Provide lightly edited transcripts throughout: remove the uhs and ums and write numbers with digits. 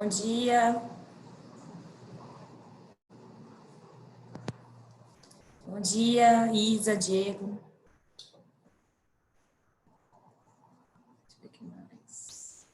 Bom dia. Bom dia, Isa, Diego. Deixa eu ver aqui mais.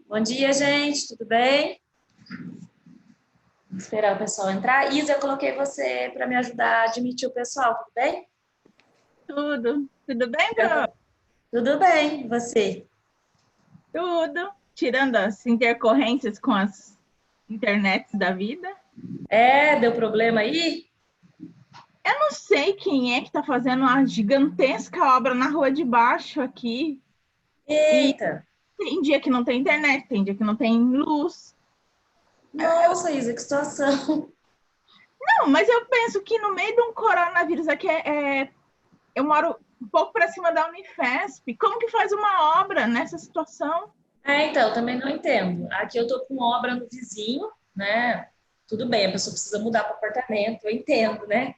Bom dia, gente. Tudo bem? Vou esperar o pessoal entrar. Isa, eu coloquei você para me ajudar a admitir o pessoal, tudo bem? Tudo bem, Bruno? Tudo bem, e você? Tudo. Tirando as intercorrências com as internets da vida. Deu problema aí? Eu não sei quem é que está fazendo uma gigantesca obra na rua de baixo aqui. E Eita! tem dia que não tem internet, tem dia que não tem luz. Nossa, Isa, que situação. Não, mas eu penso que no meio de um coronavírus aqui eu moro um pouco para cima da Unifesp. Como que faz uma obra nessa situação? Então, também não entendo. Aqui eu tô com obra no vizinho, né? Tudo bem, a pessoa precisa mudar para apartamento, eu entendo, né?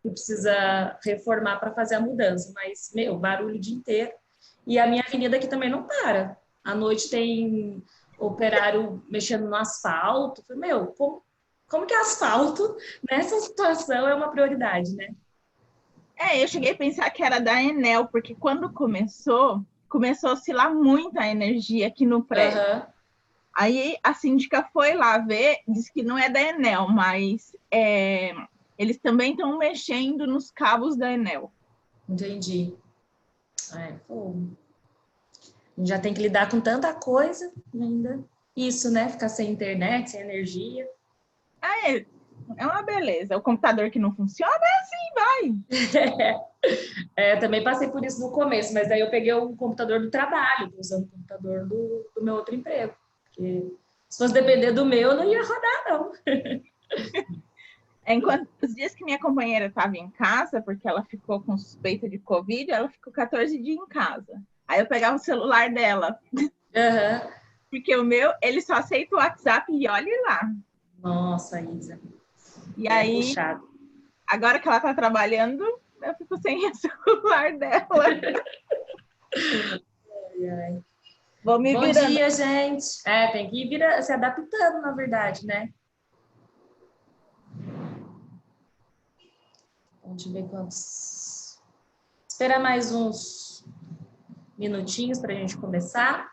Que precisa reformar para fazer a mudança, mas, meu, barulho o dia inteiro. E a minha avenida aqui também não para. À noite tem operário mexendo no asfalto. Meu, como que asfalto nessa situação é uma prioridade, né? Eu cheguei a pensar que era da Enel, porque quando começou a oscilar muito a energia aqui no prédio. Aham, Aí a síndica foi lá ver, disse que não é da Enel, mas eles também estão mexendo nos cabos da Enel. entendi. Pô, a gente já tem que lidar com tanta coisa ainda. Isso, né? Ficar sem internet, sem energia. É uma beleza. O computador que não funciona é assim, vai. Também passei por isso no começo, mas daí eu peguei o computador do trabalho, tô usando o computador do meu outro emprego. Porque se fosse depender do meu, não ia rodar, não. Enquanto os dias que minha companheira estava em casa, porque ela ficou com suspeita de Covid, ela ficou 14 dias em casa. Aí eu pegava o celular dela, Aham. porque o meu, ele só aceita o WhatsApp e olhe lá. Nossa, Isa, E é aí, puxado. agora que ela está trabalhando, eu fico sem o celular dela. Ai, ai. Vou me Bom virando. dia, gente. Tem que ir se adaptando, na verdade, né? Vamos ver quantos. Esperar mais uns minutinhos para a gente começar.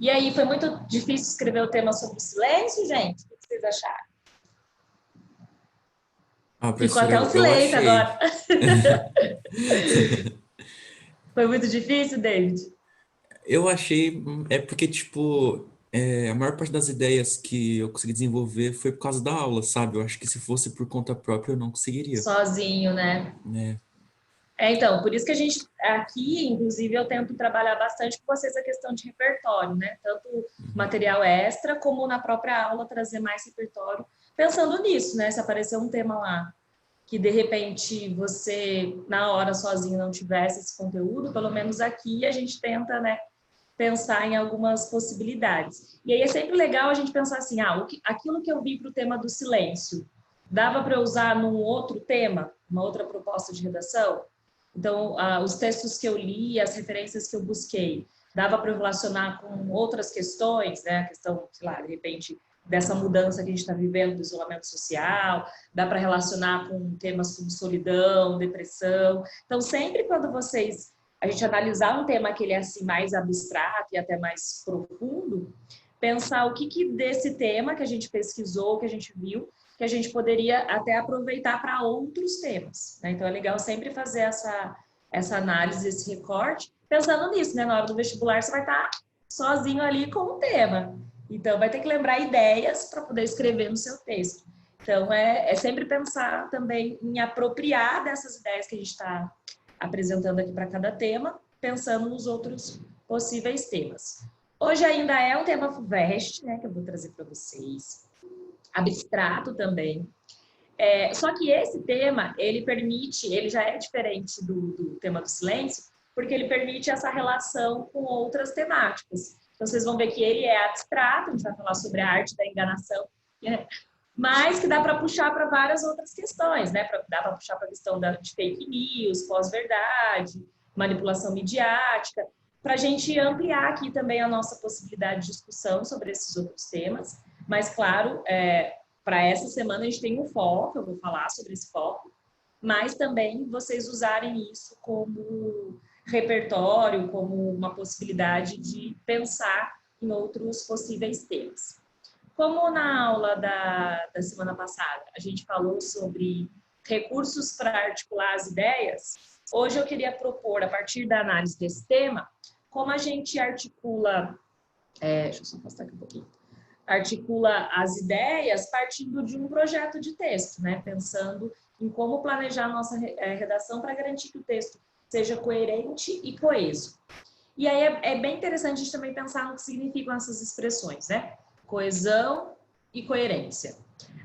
E aí, foi muito difícil escrever o tema sobre o silêncio, gente? O que vocês acharam? Ah, Ficou professora, até o eu silêncio achei. agora. Foi muito difícil, David? Eu achei. É porque, tipo, a maior parte das ideias que eu consegui desenvolver foi por causa da aula, sabe? Eu acho que se fosse por conta própria eu não conseguiria, Sozinho, né? né? Então, por isso que a gente aqui, inclusive, eu tento trabalhar bastante com vocês a questão de repertório, né? Tanto Uhum. material extra, como na própria aula trazer mais repertório, pensando nisso, né? Se aparecer um tema lá que de repente você, na hora sozinho, não tivesse esse conteúdo, pelo menos aqui a gente tenta, né? Pensar em algumas possibilidades. E aí é sempre legal a gente pensar assim, aquilo que eu vi para o tema do silêncio, dava para usar num outro tema, uma outra proposta de redação? Então, os textos que eu li, as referências que eu busquei, dava para relacionar com outras questões, né? A questão, sei lá, de repente, dessa mudança que a gente está vivendo do isolamento social, dá para relacionar com temas como solidão, depressão. Então, sempre quando a gente analisar um tema que ele é assim mais abstrato e até mais profundo, pensar o que desse tema que a gente pesquisou, que a gente viu, que a gente poderia até aproveitar para outros temas, né? Então é legal sempre fazer essa análise, esse recorte, pensando nisso, né? Na hora do vestibular você vai estar sozinho ali com o tema. Então vai ter que lembrar ideias para poder escrever no seu texto. Então é sempre pensar também em apropriar dessas ideias que a gente está apresentando aqui para cada tema, pensando nos outros possíveis temas. Hoje ainda é um tema FUVEST, né, que eu vou trazer para vocês. Abstrato também. Só que esse tema, ele já é diferente do tema do silêncio, porque ele permite essa relação com outras temáticas. Então, vocês vão ver que ele é abstrato, a gente vai falar sobre a arte da enganação, né? Mas que dá para puxar para várias outras questões, né? Dá para puxar para a questão de fake news, pós-verdade, manipulação midiática, para a gente ampliar aqui também a nossa possibilidade de discussão sobre esses outros temas. Mas, claro, para essa semana a gente tem um foco, eu vou falar sobre esse foco, mas também vocês usarem isso como repertório, como uma possibilidade de pensar em outros possíveis temas. Como na aula da semana passada a gente falou sobre recursos para articular as ideias, hoje eu queria propor, a partir da análise desse tema, como a gente articula... deixa eu só afastar aqui um pouquinho. Articula as ideias partindo de um projeto de texto, né? Pensando em como planejar a nossa redação para garantir que o texto seja coerente e coeso. E aí é bem interessante a gente também pensar no que significam essas expressões, né? Coesão e coerência.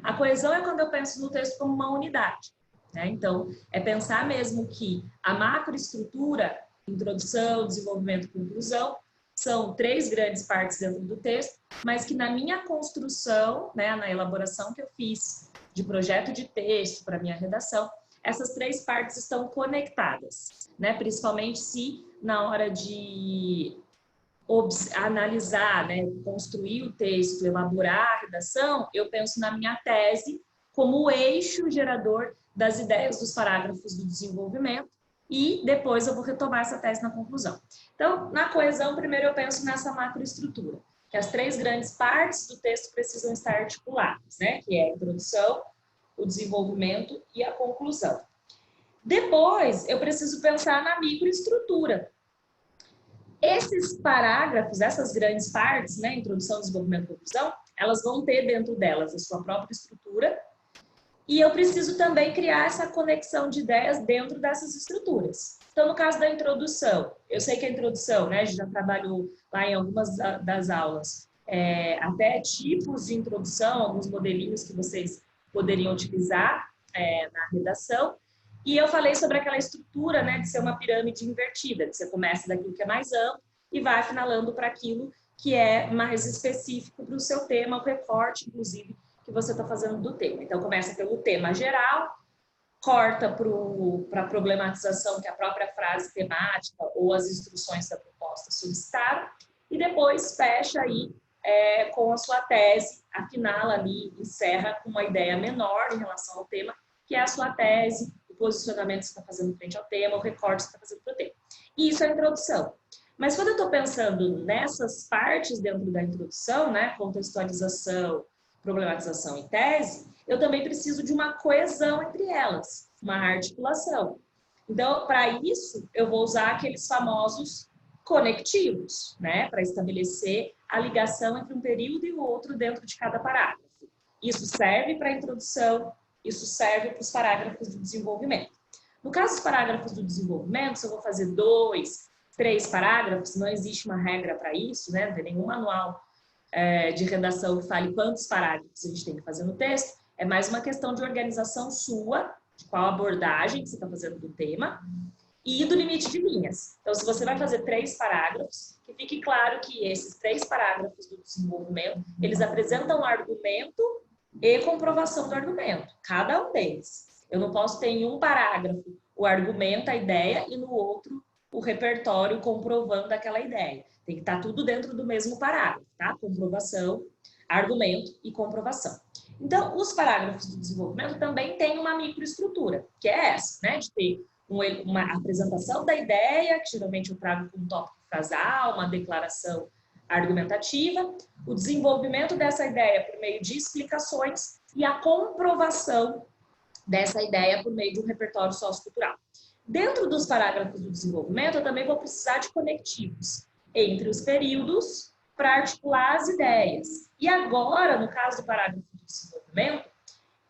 A coesão é quando eu penso no texto como uma unidade, né? Então, é pensar mesmo que a macroestrutura, introdução, desenvolvimento e conclusão, são 3 grandes partes dentro do texto, mas que na minha construção, né, na elaboração que eu fiz de projeto de texto para minha redação, essas 3 partes estão conectadas, né? Principalmente se na hora de analisar, né, construir o texto, elaborar a redação, eu penso na minha tese como o eixo gerador das ideias dos parágrafos do desenvolvimento e depois eu vou retomar essa tese na conclusão. Então, na coesão, primeiro eu penso nessa macroestrutura, que as 3 grandes partes do texto precisam estar articuladas, né, que é a introdução, o desenvolvimento e a conclusão. Depois, eu preciso pensar na microestrutura. Esses parágrafos, essas grandes partes, né, introdução, desenvolvimento e conclusão, elas vão ter dentro delas a sua própria estrutura e eu preciso também criar essa conexão de ideias dentro dessas estruturas. Então, no caso da introdução, eu sei que a introdução, né, a gente já trabalhou lá em algumas das aulas, até tipos de introdução, alguns modelinhos que vocês poderiam utilizar na redação. E eu falei sobre aquela estrutura, né, de ser uma pirâmide invertida, que você começa daquilo que é mais amplo e vai afinalando para aquilo que é mais específico para o seu tema, o recorte, inclusive, que você está fazendo do tema. Então, começa pelo tema geral, corta para a problematização que a própria frase temática ou as instruções da proposta solicitaram, e depois fecha aí com a sua tese, afinal ali, encerra com uma ideia menor em relação ao tema, que é a sua tese, o posicionamento que você está fazendo frente ao tema, o recorte que você está fazendo para o tema. E isso é a introdução. Mas quando eu estou pensando nessas partes dentro da introdução, né, contextualização, problematização e tese, eu também preciso de uma coesão entre elas, uma articulação. Então, para isso, eu vou usar aqueles famosos conectivos, né, para estabelecer a ligação entre um período e o outro dentro de cada parágrafo. Isso serve para a introdução, isso serve para os parágrafos do desenvolvimento. No caso dos parágrafos do desenvolvimento, se eu vou fazer 2, 3 parágrafos, não existe uma regra para isso, né? Não tem nenhum manual de redação que fale quantos parágrafos a gente tem que fazer no texto. É mais uma questão de organização sua, de qual abordagem que você está fazendo do tema e do limite de linhas. Então, se você vai fazer 3 parágrafos, que fique claro que esses 3 parágrafos do desenvolvimento, eles apresentam o argumento e comprovação do argumento, cada um deles. Eu não posso ter em um parágrafo o argumento, a ideia, e no outro o repertório comprovando aquela ideia. Tem que estar tudo dentro do mesmo parágrafo, tá? Comprovação, argumento e comprovação. Então, os parágrafos do desenvolvimento também têm uma microestrutura, que é essa, né? De ter uma apresentação da ideia, que geralmente eu trago com um tópico frasal, uma declaração argumentativa, o desenvolvimento dessa ideia por meio de explicações e a comprovação dessa ideia por meio de um repertório sociocultural. Dentro dos parágrafos do desenvolvimento, eu também vou precisar de conectivos entre os períodos para articular as ideias. E agora, no caso do parágrafo do desenvolvimento,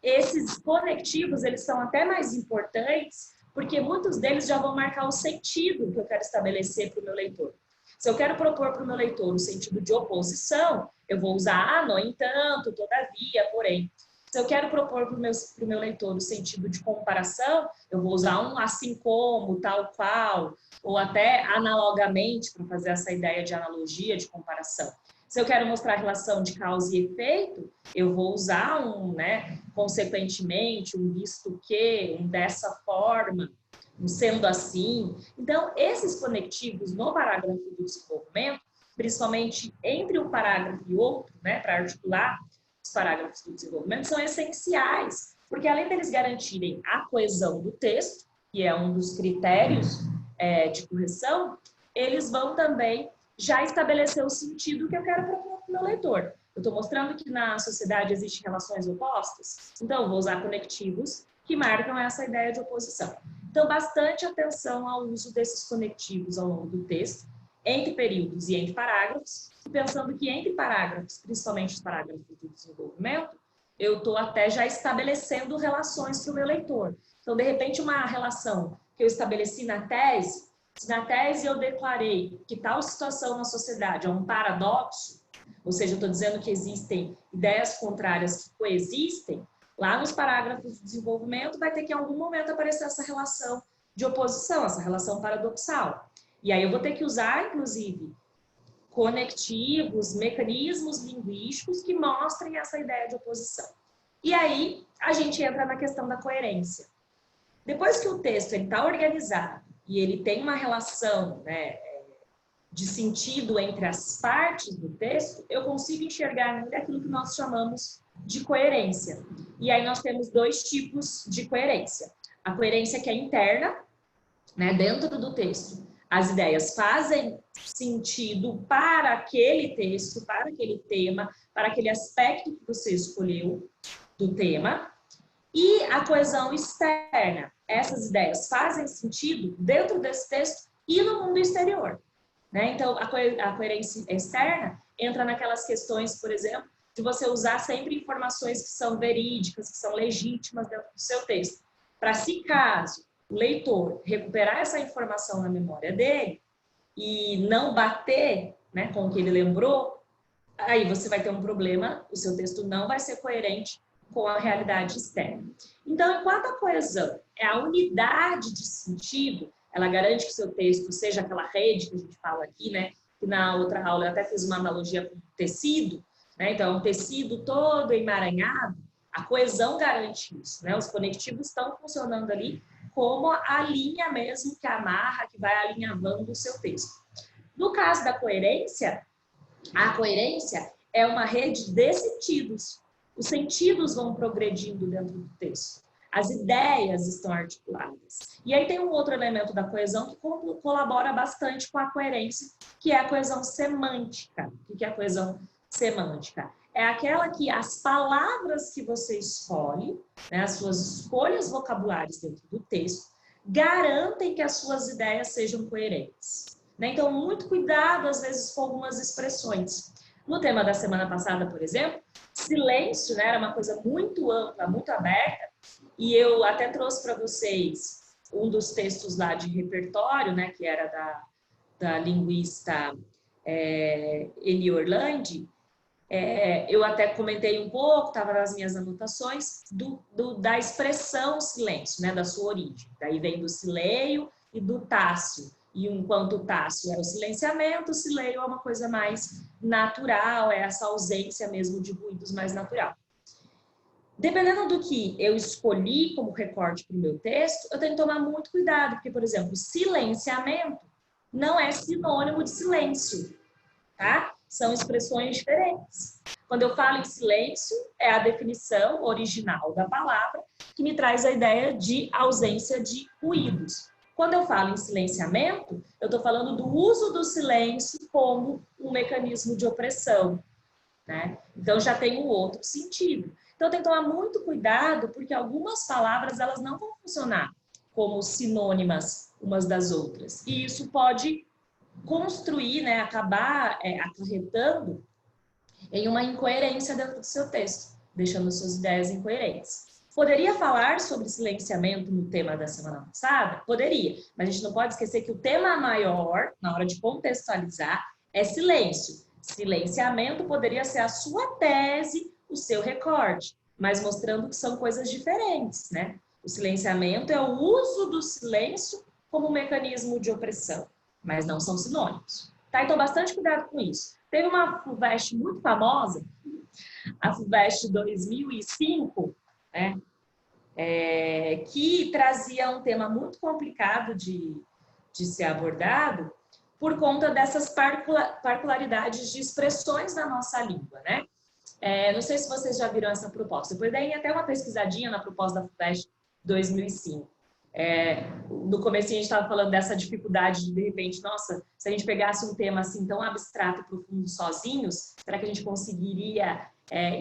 esses conectivos, eles são até mais importantes, porque muitos deles já vão marcar o sentido que eu quero estabelecer para o meu leitor. Se eu quero propor para o meu leitor o sentido de oposição, eu vou usar no entanto, todavia, porém. Se eu quero propor para o meu leitor o sentido de comparação, eu vou usar um assim como, tal qual, ou até analogamente, para fazer essa ideia de analogia, de comparação. Se eu quero mostrar a relação de causa e efeito, eu vou usar um, né, consequentemente, um visto que, um dessa forma, um sendo assim. Então, esses conectivos no parágrafo do desenvolvimento, principalmente entre um parágrafo e outro, né, para articular os parágrafos do desenvolvimento, são essenciais, porque além deles garantirem a coesão do texto, que é um dos critérios de correção, eles vão também já estabelecer o sentido que eu quero propor para o meu leitor. Eu estou mostrando que na sociedade existem relações opostas, então eu vou usar conectivos que marcam essa ideia de oposição. Então, bastante atenção ao uso desses conectivos ao longo do texto, entre períodos e entre parágrafos, e pensando que entre parágrafos, principalmente os parágrafos do desenvolvimento, eu estou até já estabelecendo relações para o meu leitor. Então, de repente, uma relação que eu estabeleci na tese, se na tese eu declarei que tal situação na sociedade é um paradoxo, ou seja, eu estou dizendo que existem ideias contrárias que coexistem, lá nos parágrafos de desenvolvimento vai ter que em algum momento aparecer essa relação de oposição, essa relação paradoxal. E aí eu vou ter que usar, inclusive, conectivos, mecanismos linguísticos que mostrem essa ideia de oposição. E aí a gente entra na questão da coerência. Depois que o texto está organizado e ele tem uma relação, né, de sentido entre as partes do texto, eu consigo enxergar aquilo que nós chamamos de coerência. E aí nós temos dois tipos de coerência. A coerência que é interna, né, dentro do texto. As ideias fazem sentido para aquele texto, para aquele tema, para aquele aspecto que você escolheu do tema. E a coesão externa. Essas ideias fazem sentido dentro desse texto e no mundo exterior. Né? Então, a coerência externa entra naquelas questões, por exemplo, de você usar sempre informações que são verídicas, que são legítimas dentro do seu texto. Para, se caso o leitor recuperar essa informação na memória dele e não bater, né, com o que ele lembrou, aí você vai ter um problema, o seu texto não vai ser coerente com a realidade externa. Então, enquanto a coesão é a unidade de sentido, ela garante que o seu texto seja aquela rede que a gente fala aqui, né? Que na outra aula eu até fiz uma analogia com tecido, né? Então, um tecido todo emaranhado, a coesão garante isso, né? Os conectivos estão funcionando ali como a linha mesmo que amarra, que vai alinhavando o seu texto. No caso da coerência, a coerência é uma rede de sentidos. Os sentidos vão progredindo dentro do texto. As ideias estão articuladas. E aí tem um outro elemento da coesão que colabora bastante com a coerência, que é a coesão semântica. O que é a coesão semântica? É aquela que as palavras que você escolhe, né, as suas escolhas vocabulares dentro do texto, garantem que as suas ideias sejam coerentes. Né? Então, muito cuidado, às vezes, com algumas expressões. No tema da semana passada, por exemplo, silêncio, né, era uma coisa muito ampla, muito aberta, e eu até trouxe para vocês um dos textos lá de repertório, né, que era da linguista Eli Orlandi. Eu até comentei um pouco, estava nas minhas anotações, da expressão silêncio, né, da sua origem. Daí vem do sileio e do tácio. E enquanto o tácio é o silenciamento, o sileio é uma coisa mais natural, é essa ausência mesmo de ruídos mais natural. Dependendo do que eu escolhi como recorte para o meu texto, eu tenho que tomar muito cuidado, porque, por exemplo, silenciamento não é sinônimo de silêncio, tá? São expressões diferentes. Quando eu falo em silêncio, é a definição original da palavra que me traz a ideia de ausência de ruídos. Quando eu falo em silenciamento, eu estou falando do uso do silêncio como um mecanismo de opressão, né? Então, já tem um outro sentido. Então, tem que tomar muito cuidado, porque algumas palavras elas não vão funcionar como sinônimas umas das outras. E isso pode construir, né, acabar acarretando em uma incoerência dentro do seu texto, deixando suas ideias incoerentes. Poderia falar sobre silenciamento no tema da semana passada? Poderia, mas a gente não pode esquecer que o tema maior, na hora de contextualizar, é silêncio. Silenciamento poderia ser a sua tese, o seu recorte, mas mostrando que são coisas diferentes, né? O silenciamento é o uso do silêncio como mecanismo de opressão, mas não são sinônimos. Tá? Então, bastante cuidado com isso. Teve uma FUVEST muito famosa, a FUVEST 2005, né? Que trazia um tema muito complicado de ser abordado por conta dessas particularidades de expressões da nossa língua, né? Não sei se vocês já viram essa proposta. Depois daí até uma pesquisadinha na proposta da FUVEST 2005. No começo a gente estava falando dessa dificuldade de repente, nossa, se a gente pegasse um tema assim tão abstrato e profundo sozinhos, será que a gente conseguiria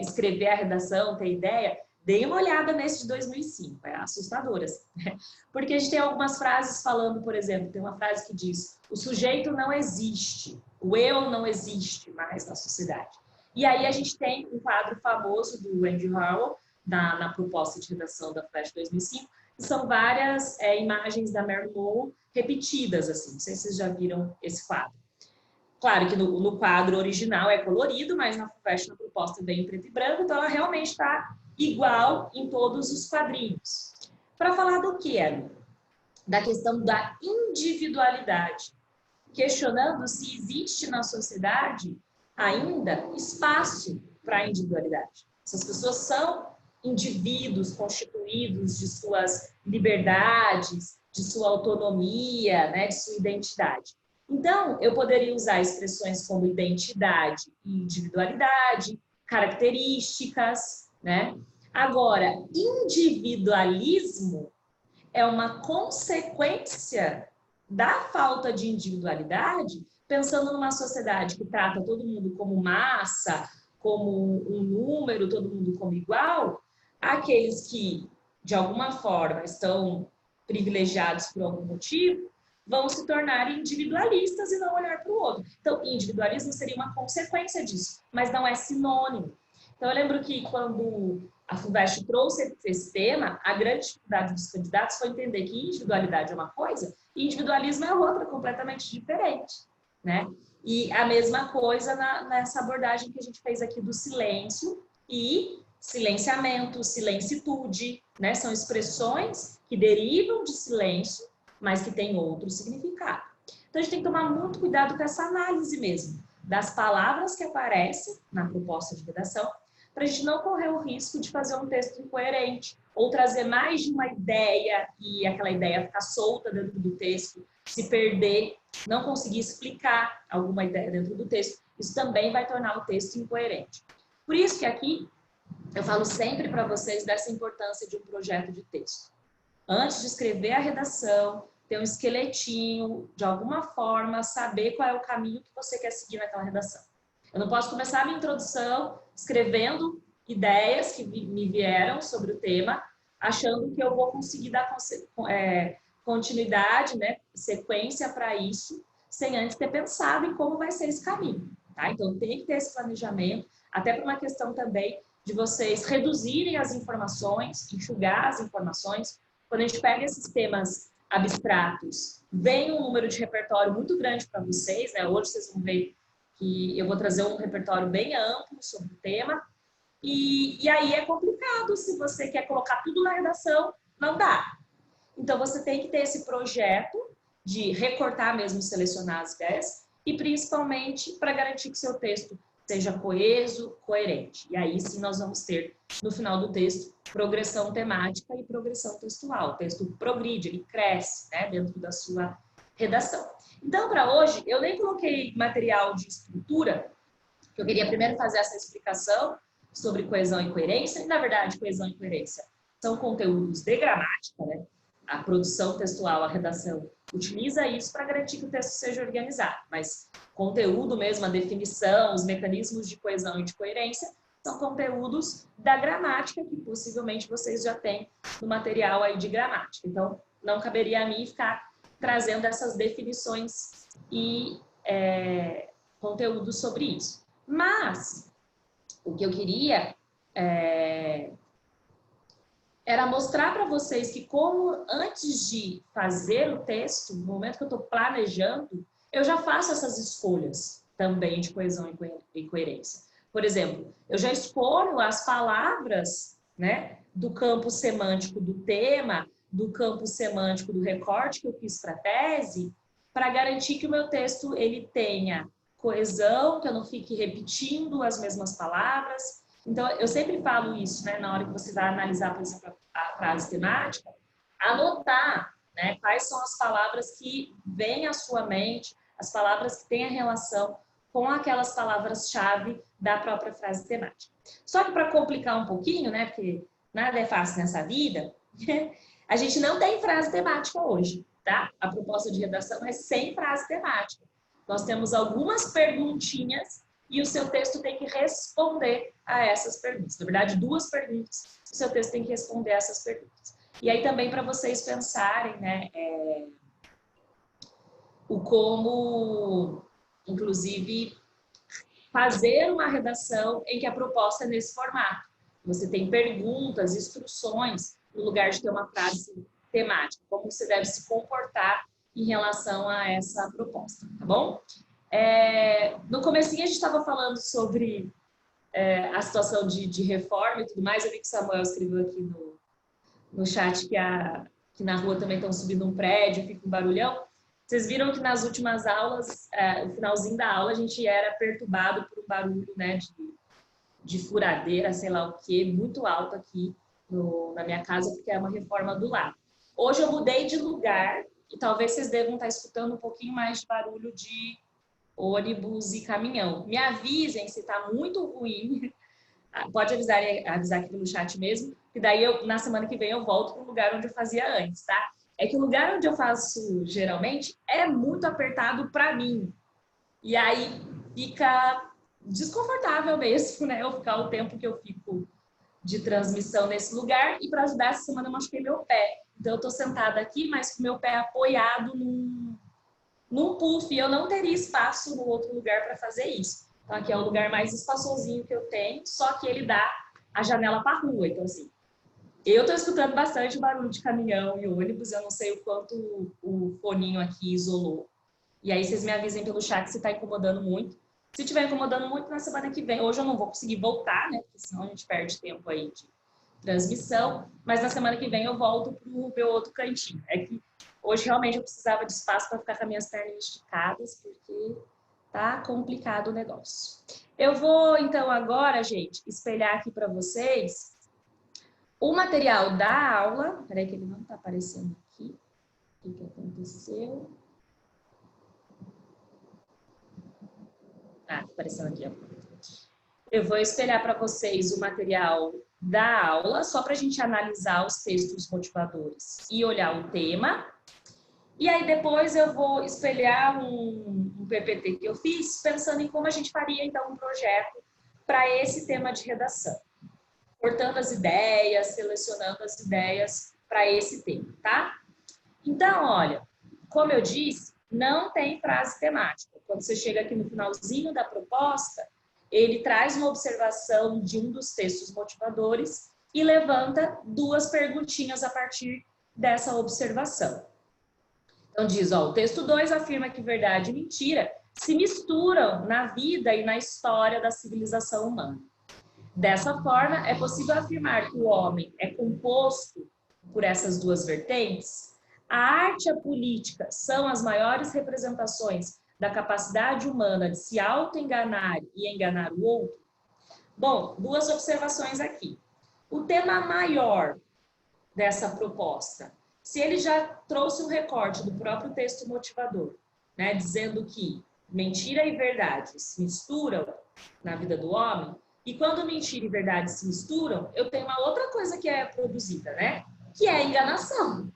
escrever a redação, ter ideia? Dei uma olhada nesse de 2005, é assustador, assim, né? Porque a gente tem algumas frases falando, por exemplo, tem uma frase que diz: o sujeito não existe, o eu não existe mais na sociedade. E aí a gente tem um quadro famoso do Andy Howell, na proposta de redação da FUVEST 2005, que são várias imagens da Mary Moe repetidas, assim, não sei se vocês já viram esse quadro. Claro que no quadro original é colorido, mas na FUVEST, na proposta, vem em preto e branco, então ela realmente está igual em todos os quadrinhos. Para falar do que, Ellen? Da questão da individualidade, questionando se existe na sociedade ainda espaço para a individualidade. Essas pessoas são indivíduos constituídos de suas liberdades, de sua autonomia, né, de sua identidade. Então, eu poderia usar expressões como identidade e individualidade, características, né? Agora, individualismo é uma consequência da falta de individualidade, pensando numa sociedade que trata todo mundo como massa, como um número, todo mundo como igual, aqueles que, de alguma forma, estão privilegiados por algum motivo, vão se tornar individualistas e não olhar para o outro. Então, individualismo seria uma consequência disso, mas não é sinônimo. Então, eu lembro que quando a FUVEST trouxe esse tema, a grande dificuldade dos candidatos foi entender que individualidade é uma coisa e individualismo é outra, completamente diferente, né? E a mesma coisa nessa abordagem que a gente fez aqui do silêncio e silenciamento, silencitude, né? São expressões que derivam de silêncio, mas que têm outro significado. Então, a gente tem que tomar muito cuidado com essa análise mesmo das palavras que aparecem na proposta de redação, para a gente não correr o risco de fazer um texto incoerente ou trazer mais de uma ideia e aquela ideia ficar solta dentro do texto, se perder, não conseguir explicar alguma ideia dentro do texto. Isso também vai tornar o texto incoerente. Por isso que aqui eu falo sempre para vocês dessa importância de um projeto de texto. Antes de escrever a redação, ter um esqueletinho, de alguma forma, saber qual é o caminho que você quer seguir naquela redação. Eu não posso começar a minha introdução escrevendo ideias que me vieram sobre o tema, achando que eu vou conseguir dar continuidade, né, sequência para isso, sem antes ter pensado em como vai ser esse caminho. Tá? Então, tem que ter esse planejamento, até por uma questão também de vocês reduzirem as informações, enxugar as informações. Quando a gente pega esses temas abstratos, vem um número de repertório muito grande para vocês, né? Hoje vocês vão ver que eu vou trazer um repertório bem amplo sobre o tema, e aí é complicado se você quer colocar tudo na redação, não dá. Então, você tem que ter esse projeto de recortar mesmo, selecionar as ideias, e principalmente para garantir que seu texto seja coeso, coerente. E aí sim nós vamos ter, no final do texto, progressão temática e progressão textual. O texto progride, ele cresce, né, dentro da sua redação. Então, para hoje, eu nem coloquei material de estrutura, que eu queria primeiro fazer essa explicação sobre coesão e coerência. E, na verdade, coesão e coerência são conteúdos de gramática, né? A produção textual, a redação, utiliza isso para garantir que o texto seja organizado. Mas conteúdo mesmo, a definição, os mecanismos de coesão e de coerência, são conteúdos da gramática que possivelmente vocês já têm no material aí de gramática. Então, não caberia a mim ficar trazendo essas definições e conteúdos sobre isso. Mas, o que eu queria é era mostrar para vocês que como antes de fazer o texto, no momento que eu estou planejando, eu já faço essas escolhas também de coesão e coerência. Por exemplo, eu já escolho as palavras, né, do campo semântico do tema, do campo semântico do recorte que eu fiz para a tese, para garantir que o meu texto ele tenha coesão, que eu não fique repetindo as mesmas palavras. Então, eu sempre falo isso, né, na hora que você vai analisar, por exemplo, a frase temática, anotar, né, quais são as palavras que vêm à sua mente, as palavras que têm a relação com aquelas palavras-chave da própria frase temática. Só que para complicar um pouquinho, né, porque nada é fácil nessa vida, a gente não tem frase temática hoje, tá? A proposta de redação é sem frase temática. Nós temos algumas perguntinhas e o seu texto tem que responder a essas perguntas. Na verdade, 2 perguntas, o seu texto tem que responder a essas perguntas. E aí também para vocês pensarem, né, o como, inclusive, fazer uma redação em que a proposta é nesse formato. Você tem perguntas, instruções, no lugar de ter uma frase temática, como você deve se comportar em relação a essa proposta, tá bom? No comecinho a gente estava falando sobre a situação de reforma e tudo mais. Eu vi que o Samuel escreveu aqui no chat que na rua também estão subindo um prédio, fica um barulhão. Vocês viram que nas últimas aulas, no finalzinho da aula, a gente era perturbado por um barulho, né, de furadeira, sei lá o quê, muito alto aqui na minha casa, porque é uma reforma do lado. Hoje eu mudei de lugar e talvez vocês devam estar escutando um pouquinho mais de barulho de ônibus e caminhão. Me avisem se está muito ruim. Pode avisar aqui pelo chat mesmo, que daí na semana que vem eu volto para o lugar onde eu fazia antes, tá? É que o lugar onde eu faço geralmente é muito apertado para mim. E aí fica desconfortável mesmo, né? Eu ficar o tempo que eu fico de transmissão nesse lugar. E para ajudar, essa semana eu machuquei meu pé. Então eu tô sentada aqui, mas com meu pé apoiado num puff. E eu não teria espaço no outro lugar para fazer isso. Então aqui é o lugar mais espaçosinho que eu tenho, só que ele dá a janela para a rua. Então assim, eu estou escutando bastante barulho de caminhão e ônibus, eu não sei o quanto o foninho aqui isolou. E aí vocês me avisem pelo chat se está incomodando muito. Se estiver incomodando muito, na semana que vem, hoje eu não vou conseguir voltar, né? Porque senão a gente perde tempo aí de transmissão. Mas na semana que vem eu volto para o meu outro cantinho. É que hoje realmente eu precisava de espaço para ficar com as minhas pernas esticadas, porque tá complicado o negócio. Eu vou, então, agora, gente, espelhar aqui para vocês o material da aula. Peraí que ele não está aparecendo aqui. O que aconteceu? Tá aparecendo aqui, ó. Eu vou espelhar para vocês o material da aula, só para a gente analisar os textos motivadores e olhar o tema. E aí depois eu vou espelhar um PPT que eu fiz, pensando em como a gente faria, então, um projeto para esse tema de redação. Cortando as ideias, selecionando as ideias para esse tema, tá? Então, olha, como eu disse, não tem frase temática. Quando você chega aqui no finalzinho da proposta, ele traz uma observação de um dos textos motivadores e levanta 2 perguntinhas a partir dessa observação. Então diz, ó, o texto 2 afirma que verdade e mentira se misturam na vida e na história da civilização humana. Dessa forma, é possível afirmar que o homem é composto por essas 2 vertentes. A arte e a política são as maiores representações da capacidade humana de se auto-enganar e enganar o outro. Bom, 2 observações aqui. O tema maior dessa proposta, se ele já trouxe um recorte do próprio texto motivador, né, dizendo que mentira e verdade se misturam na vida do homem, e quando mentira e verdade se misturam, eu tenho uma outra coisa que é produzida, né? Que é a enganação.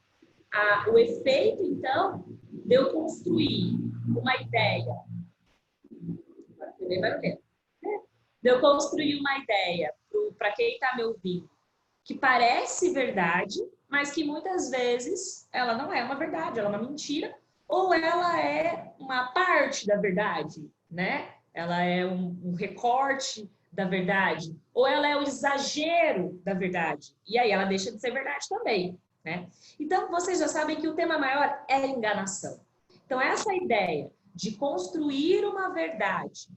O efeito, então, de eu construir uma ideia, de eu construir uma ideia para quem está me ouvindo, que parece verdade, mas que muitas vezes ela não é uma verdade, ela é uma mentira, ou ela é uma parte da verdade, né? Ela é um recorte da verdade, ou ela é o exagero da verdade. E aí ela deixa de ser verdade também, né? Então, vocês já sabem que o tema maior é a enganação. Então, essa ideia de construir uma verdade,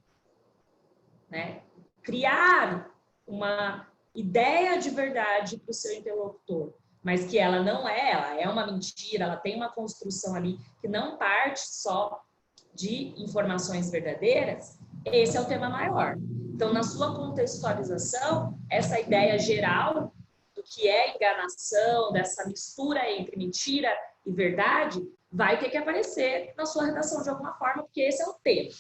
né? Criar uma ideia de verdade para o seu interlocutor, mas que ela não é, ela é uma mentira, ela tem uma construção ali que não parte só de informações verdadeiras, esse é o tema maior. Então, na sua contextualização, essa ideia geral do que é enganação, dessa mistura entre mentira e verdade, vai ter que aparecer na sua redação de alguma forma, porque esse é o tema.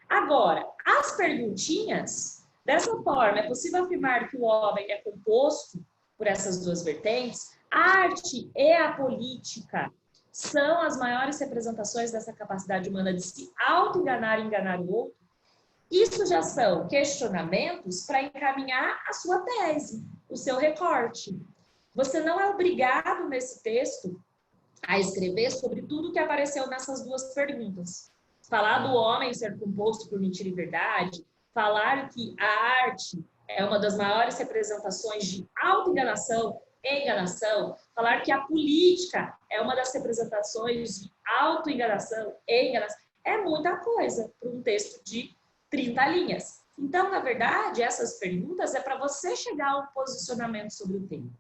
Agora, as perguntinhas, dessa forma, é possível afirmar que o homem é composto por essas duas vertentes? A arte e a política são as maiores representações dessa capacidade humana de se auto-enganar e enganar o outro? Isso já são questionamentos para encaminhar a sua tese, o seu recorte. Você não é obrigado nesse texto a escrever sobre tudo que apareceu nessas duas perguntas. Falar do homem ser composto por mentira e verdade, falar que a arte é uma das maiores representações de auto-enganação e enganação, falar que a política é uma das representações de auto-enganação e enganação, é muita coisa para um texto de 30 linhas. Então, na verdade, essas perguntas é para você chegar a um posicionamento sobre o tema.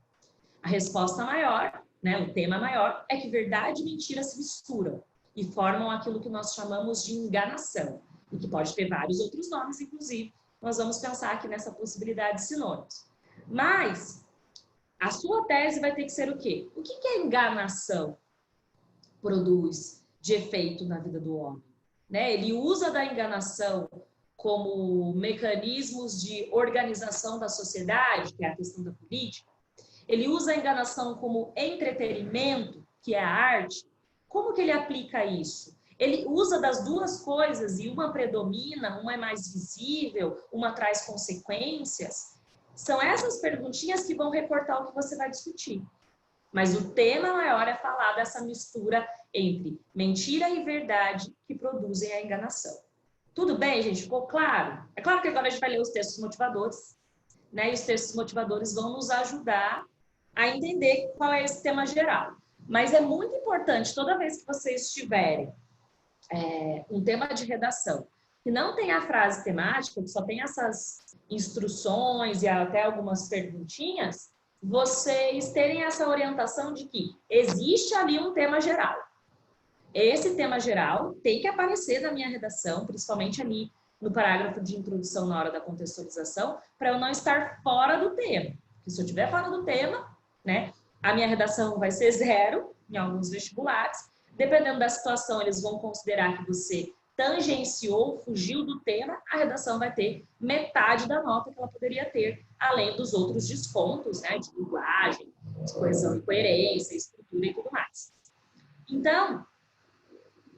A resposta maior, né, o tema maior, é que verdade e mentira se misturam e formam aquilo que nós chamamos de enganação, e que pode ter vários outros nomes, inclusive. Nós vamos pensar aqui nessa possibilidade de sinônimos. Mas a sua tese vai ter que ser o quê? O que a enganação produz de efeito na vida do homem? Né? Ele usa da enganação como mecanismos de organização da sociedade, que é a questão da política. Ele usa a enganação como entretenimento, que é a arte. Como que ele aplica isso? Ele usa das duas coisas e uma predomina, uma é mais visível, uma traz consequências. São essas perguntinhas que vão reportar o que você vai discutir. Mas o tema maior é falar dessa mistura entre mentira e verdade que produzem a enganação. Tudo bem, gente? Ficou claro? É claro que agora a gente vai ler os textos motivadores, né? E os textos motivadores vão nos ajudar a entender qual é esse tema geral. Mas é muito importante, toda vez que vocês tiverem um tema de redação que não tem a frase temática, que só tem essas instruções e até algumas perguntinhas, vocês terem essa orientação de que existe ali um tema geral. Esse tema geral tem que aparecer na minha redação, principalmente ali no parágrafo de introdução na hora da contextualização, para eu não estar fora do tema. Porque se eu estiver fora do tema, né, a minha redação vai ser 0 em alguns vestibulares. Dependendo da situação, eles vão considerar que você tangenciou, fugiu do tema, a redação vai ter metade da nota que ela poderia ter, além dos outros descontos, né, de linguagem, de coesão e coerência, estrutura e tudo mais. Então,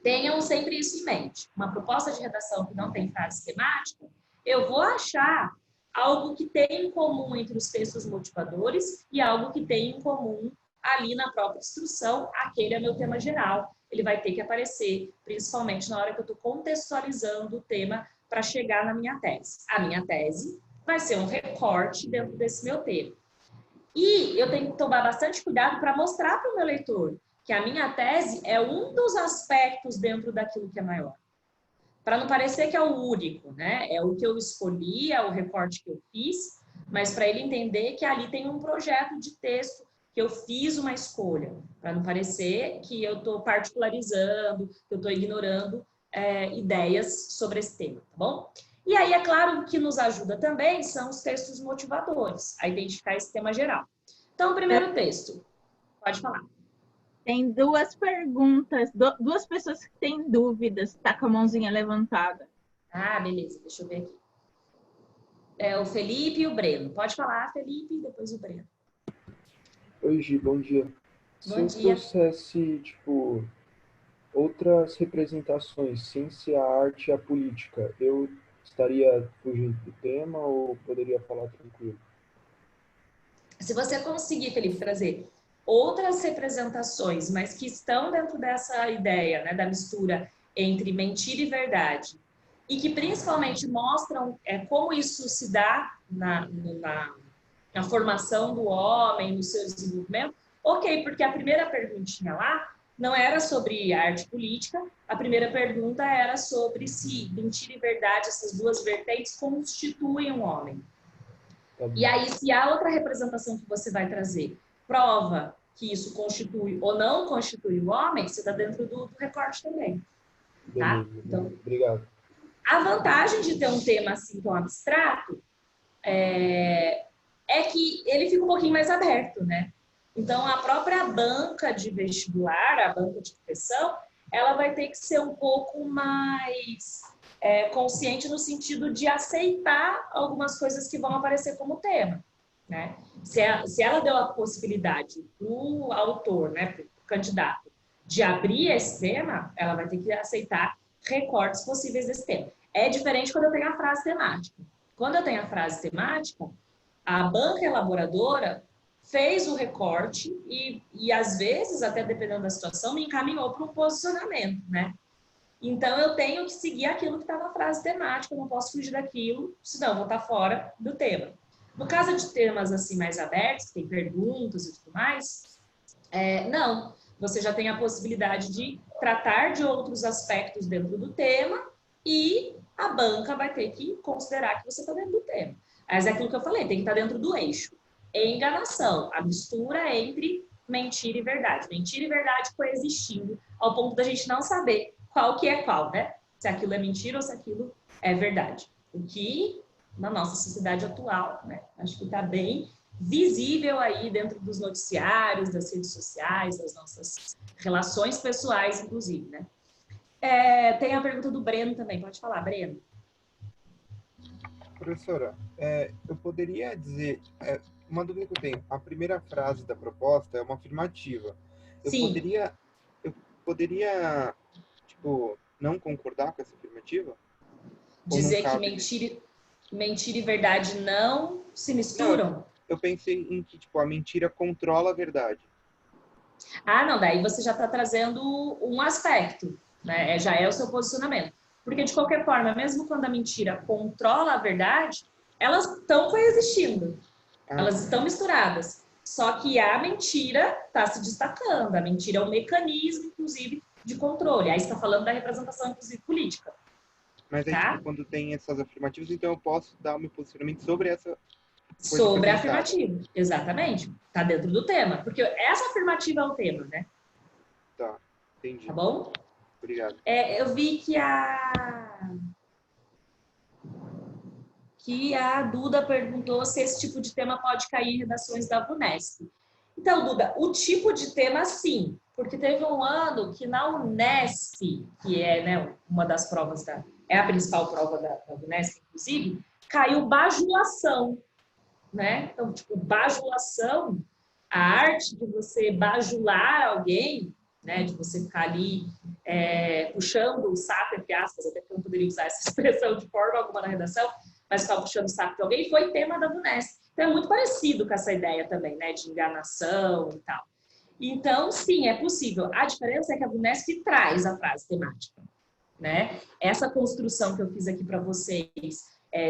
tenham sempre isso em mente. Uma proposta de redação que não tem frase temática, eu vou achar algo que tem em comum entre os textos motivadores e algo que tem em comum ali na própria instrução. Aquele é meu tema geral. Ele vai ter que aparecer, principalmente na hora que eu estou contextualizando o tema para chegar na minha tese. A minha tese vai ser um recorte dentro desse meu tema. E eu tenho que tomar bastante cuidado para mostrar para o meu leitor que a minha tese é um dos aspectos dentro daquilo que é maior. Para não parecer que é o único, né? É o que eu escolhi, é o recorte que eu fiz, mas para ele entender que ali tem um projeto de texto que eu fiz uma escolha, para não parecer que eu estou particularizando, que eu estou ignorando ideias sobre esse tema, tá bom? E aí, é claro, o que nos ajuda também são os textos motivadores, a identificar esse tema geral. Então, o primeiro texto, pode falar. Tem duas perguntas, duas pessoas que têm dúvidas, tá com a mãozinha levantada. Ah, beleza, deixa eu ver aqui. É o Felipe e o Breno. Pode falar, Felipe, e depois o Breno. Oi, Gi, bom dia. Se eu trouxesse, tipo, outras representações, sem ser a arte e a política, eu estaria fugindo do tema ou poderia falar tranquilo? Se você conseguir, Felipe, trazer outras representações, mas que estão dentro dessa ideia, né, da mistura entre mentira e verdade, e que principalmente mostram como isso se dá na formação do homem, no seu desenvolvimento, ok, porque a primeira perguntinha lá não era sobre arte política, a primeira pergunta era sobre se mentira e verdade, essas duas vertentes, constituem um homem. E aí, se a outra representação que você vai trazer prova que isso constitui ou não constitui o homem, você está dentro do recorte também. Tá? Então, obrigado. A vantagem de ter um tema assim tão abstrato é que ele fica um pouquinho mais aberto, né? Então, a própria banca de vestibular, a banca de inscrição, ela vai ter que ser um pouco mais consciente no sentido de aceitar algumas coisas que vão aparecer como tema, né? Se ela deu a possibilidade para o autor, né, para o candidato, de abrir esse tema, ela vai ter que aceitar recortes possíveis desse tema. É diferente quando eu tenho a frase temática. Quando eu tenho a frase temática, a banca elaboradora fez o recorte e às vezes, até dependendo da situação, me encaminhou para um posicionamento, né? Então, eu tenho que seguir aquilo que está na frase temática, eu não posso fugir daquilo, senão eu vou estar fora do tema. No caso de temas assim mais abertos, que tem perguntas e tudo mais, não. Você já tem a possibilidade de tratar de outros aspectos dentro do tema e a banca vai ter que considerar que você está dentro do tema. Mas é aquilo que eu falei, tem que estar dentro do eixo. Enganação, a mistura entre mentira e verdade. Mentira e verdade coexistindo, ao ponto da gente não saber qual que é qual, né? Se aquilo é mentira ou se aquilo é verdade. O que, na nossa sociedade atual, né? Acho que está bem visível aí dentro dos noticiários, das redes sociais, das nossas relações pessoais, inclusive, né? Tem a pergunta do Breno também. Pode falar, Breno. Professora, eu poderia dizer... uma dúvida que eu tenho. A primeira frase da proposta é uma afirmativa. Sim. Eu poderia, tipo, não concordar com essa afirmativa? Dizer que mentira e verdade não se misturam? Não, eu pensei em que, tipo, a mentira controla a verdade. Ah, não, daí você já está trazendo um aspecto, né? Já é o seu posicionamento. Porque, de qualquer forma, mesmo quando a mentira controla a verdade, elas estão coexistindo. Elas estão misturadas. Só que a mentira está se destacando. A mentira é um mecanismo, inclusive, de controle. Aí você está falando da representação, inclusive, política. Mas aí, tá? tipo, quando tem essas afirmativas, então eu posso dar o meu posicionamento sobre essa... Sobre a afirmativa, exatamente. Está dentro do tema. Porque essa afirmativa é o tema, né? Tá, entendi. Tá bom? Obrigado. Eu vi que a Duda perguntou se esse tipo de tema pode cair em redações da Vunesp. Então, Duda, o tipo de tema, sim. Porque teve um ano que na Unesp, que é, né, uma das provas é a principal prova da Vunesp, inclusive, caiu bajulação, né? Então, tipo, bajulação, a arte de você bajular alguém, né, de você ficar ali puxando o saco, entre aspas, até porque eu não poderia usar essa expressão de forma alguma na redação, mas ficar puxando o saco de alguém, foi tema da Vunesp. Então, é muito parecido com essa ideia também, né, de enganação e tal. Então, sim, é possível. A diferença é que a Vunesp traz a frase temática, né? Essa construção que eu fiz aqui para vocês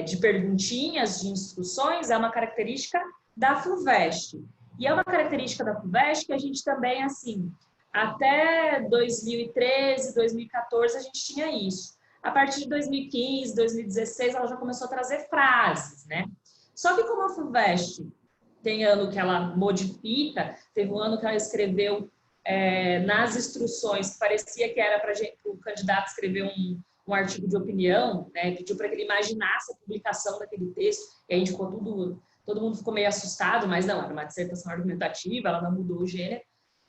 de perguntinhas, de instruções, é uma característica da FUVEST. E é uma característica da FUVEST que a gente também, assim, até 2013, 2014, a gente tinha isso. A partir de 2015, 2016, ela já começou a trazer frases, né? Só que como a FUVEST tem ano que ela modifica, teve um ano que ela escreveu nas instruções, que parecia que era para o candidato escrever um artigo de opinião, né? Pediu para que ele imaginasse a publicação daquele texto, e a gente ficou todo mundo ficou meio assustado, mas não, era uma dissertação argumentativa, ela não mudou o gênero.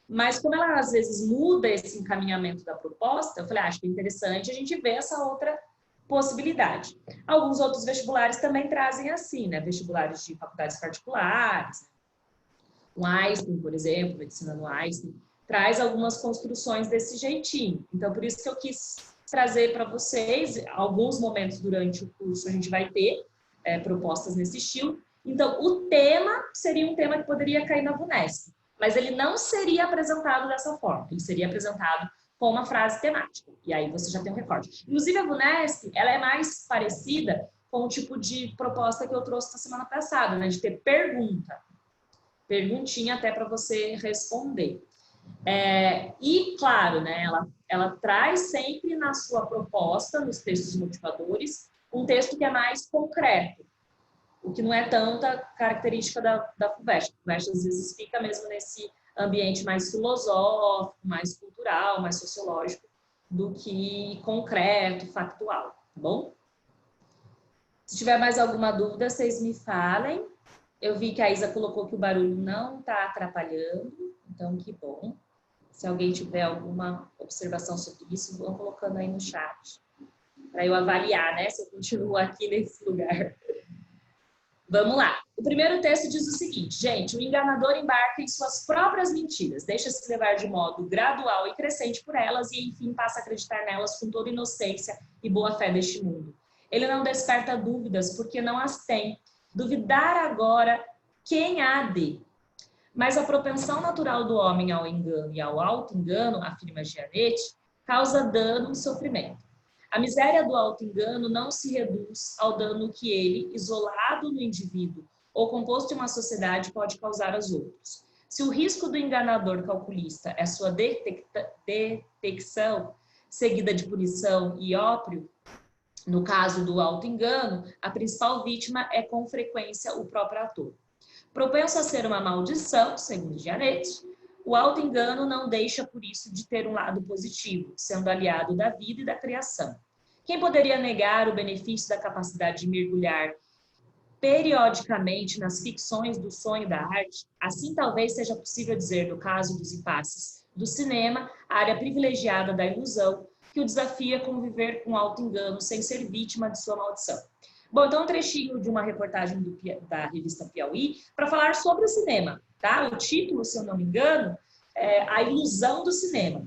Mas como ela às vezes muda esse encaminhamento da proposta, eu falei, acho que é interessante a gente ver essa outra possibilidade. Alguns outros vestibulares também trazem assim, né? Vestibulares de faculdades particulares. O Einstein, por exemplo, medicina no Einstein, traz algumas construções desse jeitinho. Então, por isso que eu quis trazer para vocês, alguns momentos durante o curso a gente vai ter propostas nesse estilo. Então, o tema seria um tema que poderia cair na Vunesp, mas ele não seria apresentado dessa forma. Ele seria apresentado com uma frase temática. E aí você já tem um recorte. Inclusive, a VUNESP, ela é mais parecida com o tipo de proposta que eu trouxe na semana passada, né? De ter perguntinha até para você responder. E, claro, né? Ela traz sempre na sua proposta, nos textos motivadores, um texto que é mais concreto, o que não é tanta característica da FUVEST. A FUVEST, às vezes, fica mesmo nesse ambiente mais filosófico, mais cultural, mais sociológico, do que concreto, factual, tá bom? Se tiver mais alguma dúvida, vocês me falem. Eu vi que a Isa colocou que o barulho não está atrapalhando, então que bom. Se alguém tiver alguma observação sobre isso, vão colocando aí no chat, para eu avaliar, né, se eu continuo aqui nesse lugar. Vamos lá. O primeiro texto diz o seguinte, gente: o enganador embarca em suas próprias mentiras, deixa-se levar de modo gradual e crescente por elas e, enfim, passa a acreditar nelas com toda inocência e boa fé deste mundo. Ele não desperta dúvidas porque não as tem. Duvidar agora, quem há de? Mas a propensão natural do homem ao engano e ao auto-engano, afirma Gianetti, causa dano e sofrimento. A miséria do auto-engano não se reduz ao dano que ele, isolado no indivíduo ou composto em uma sociedade, pode causar aos outros. Se o risco do enganador calculista é sua detecção, seguida de punição e ópio, no caso do auto-engano, a principal vítima é com frequência o próprio ator. Propenso a ser uma maldição, segundo Gianetti, o auto-engano não deixa, por isso, de ter um lado positivo, sendo aliado da vida e da criação. Quem poderia negar o benefício da capacidade de mergulhar periodicamente nas ficções do sonho e da arte? Assim, talvez seja possível dizer, no caso dos impasses do cinema, a área privilegiada da ilusão, que o desafia a conviver com o auto-engano sem ser vítima de sua maldição. Bom, então um trechinho de uma reportagem da revista Piauí para falar sobre o cinema, tá? O título, se eu não me engano, é A Ilusão do Cinema,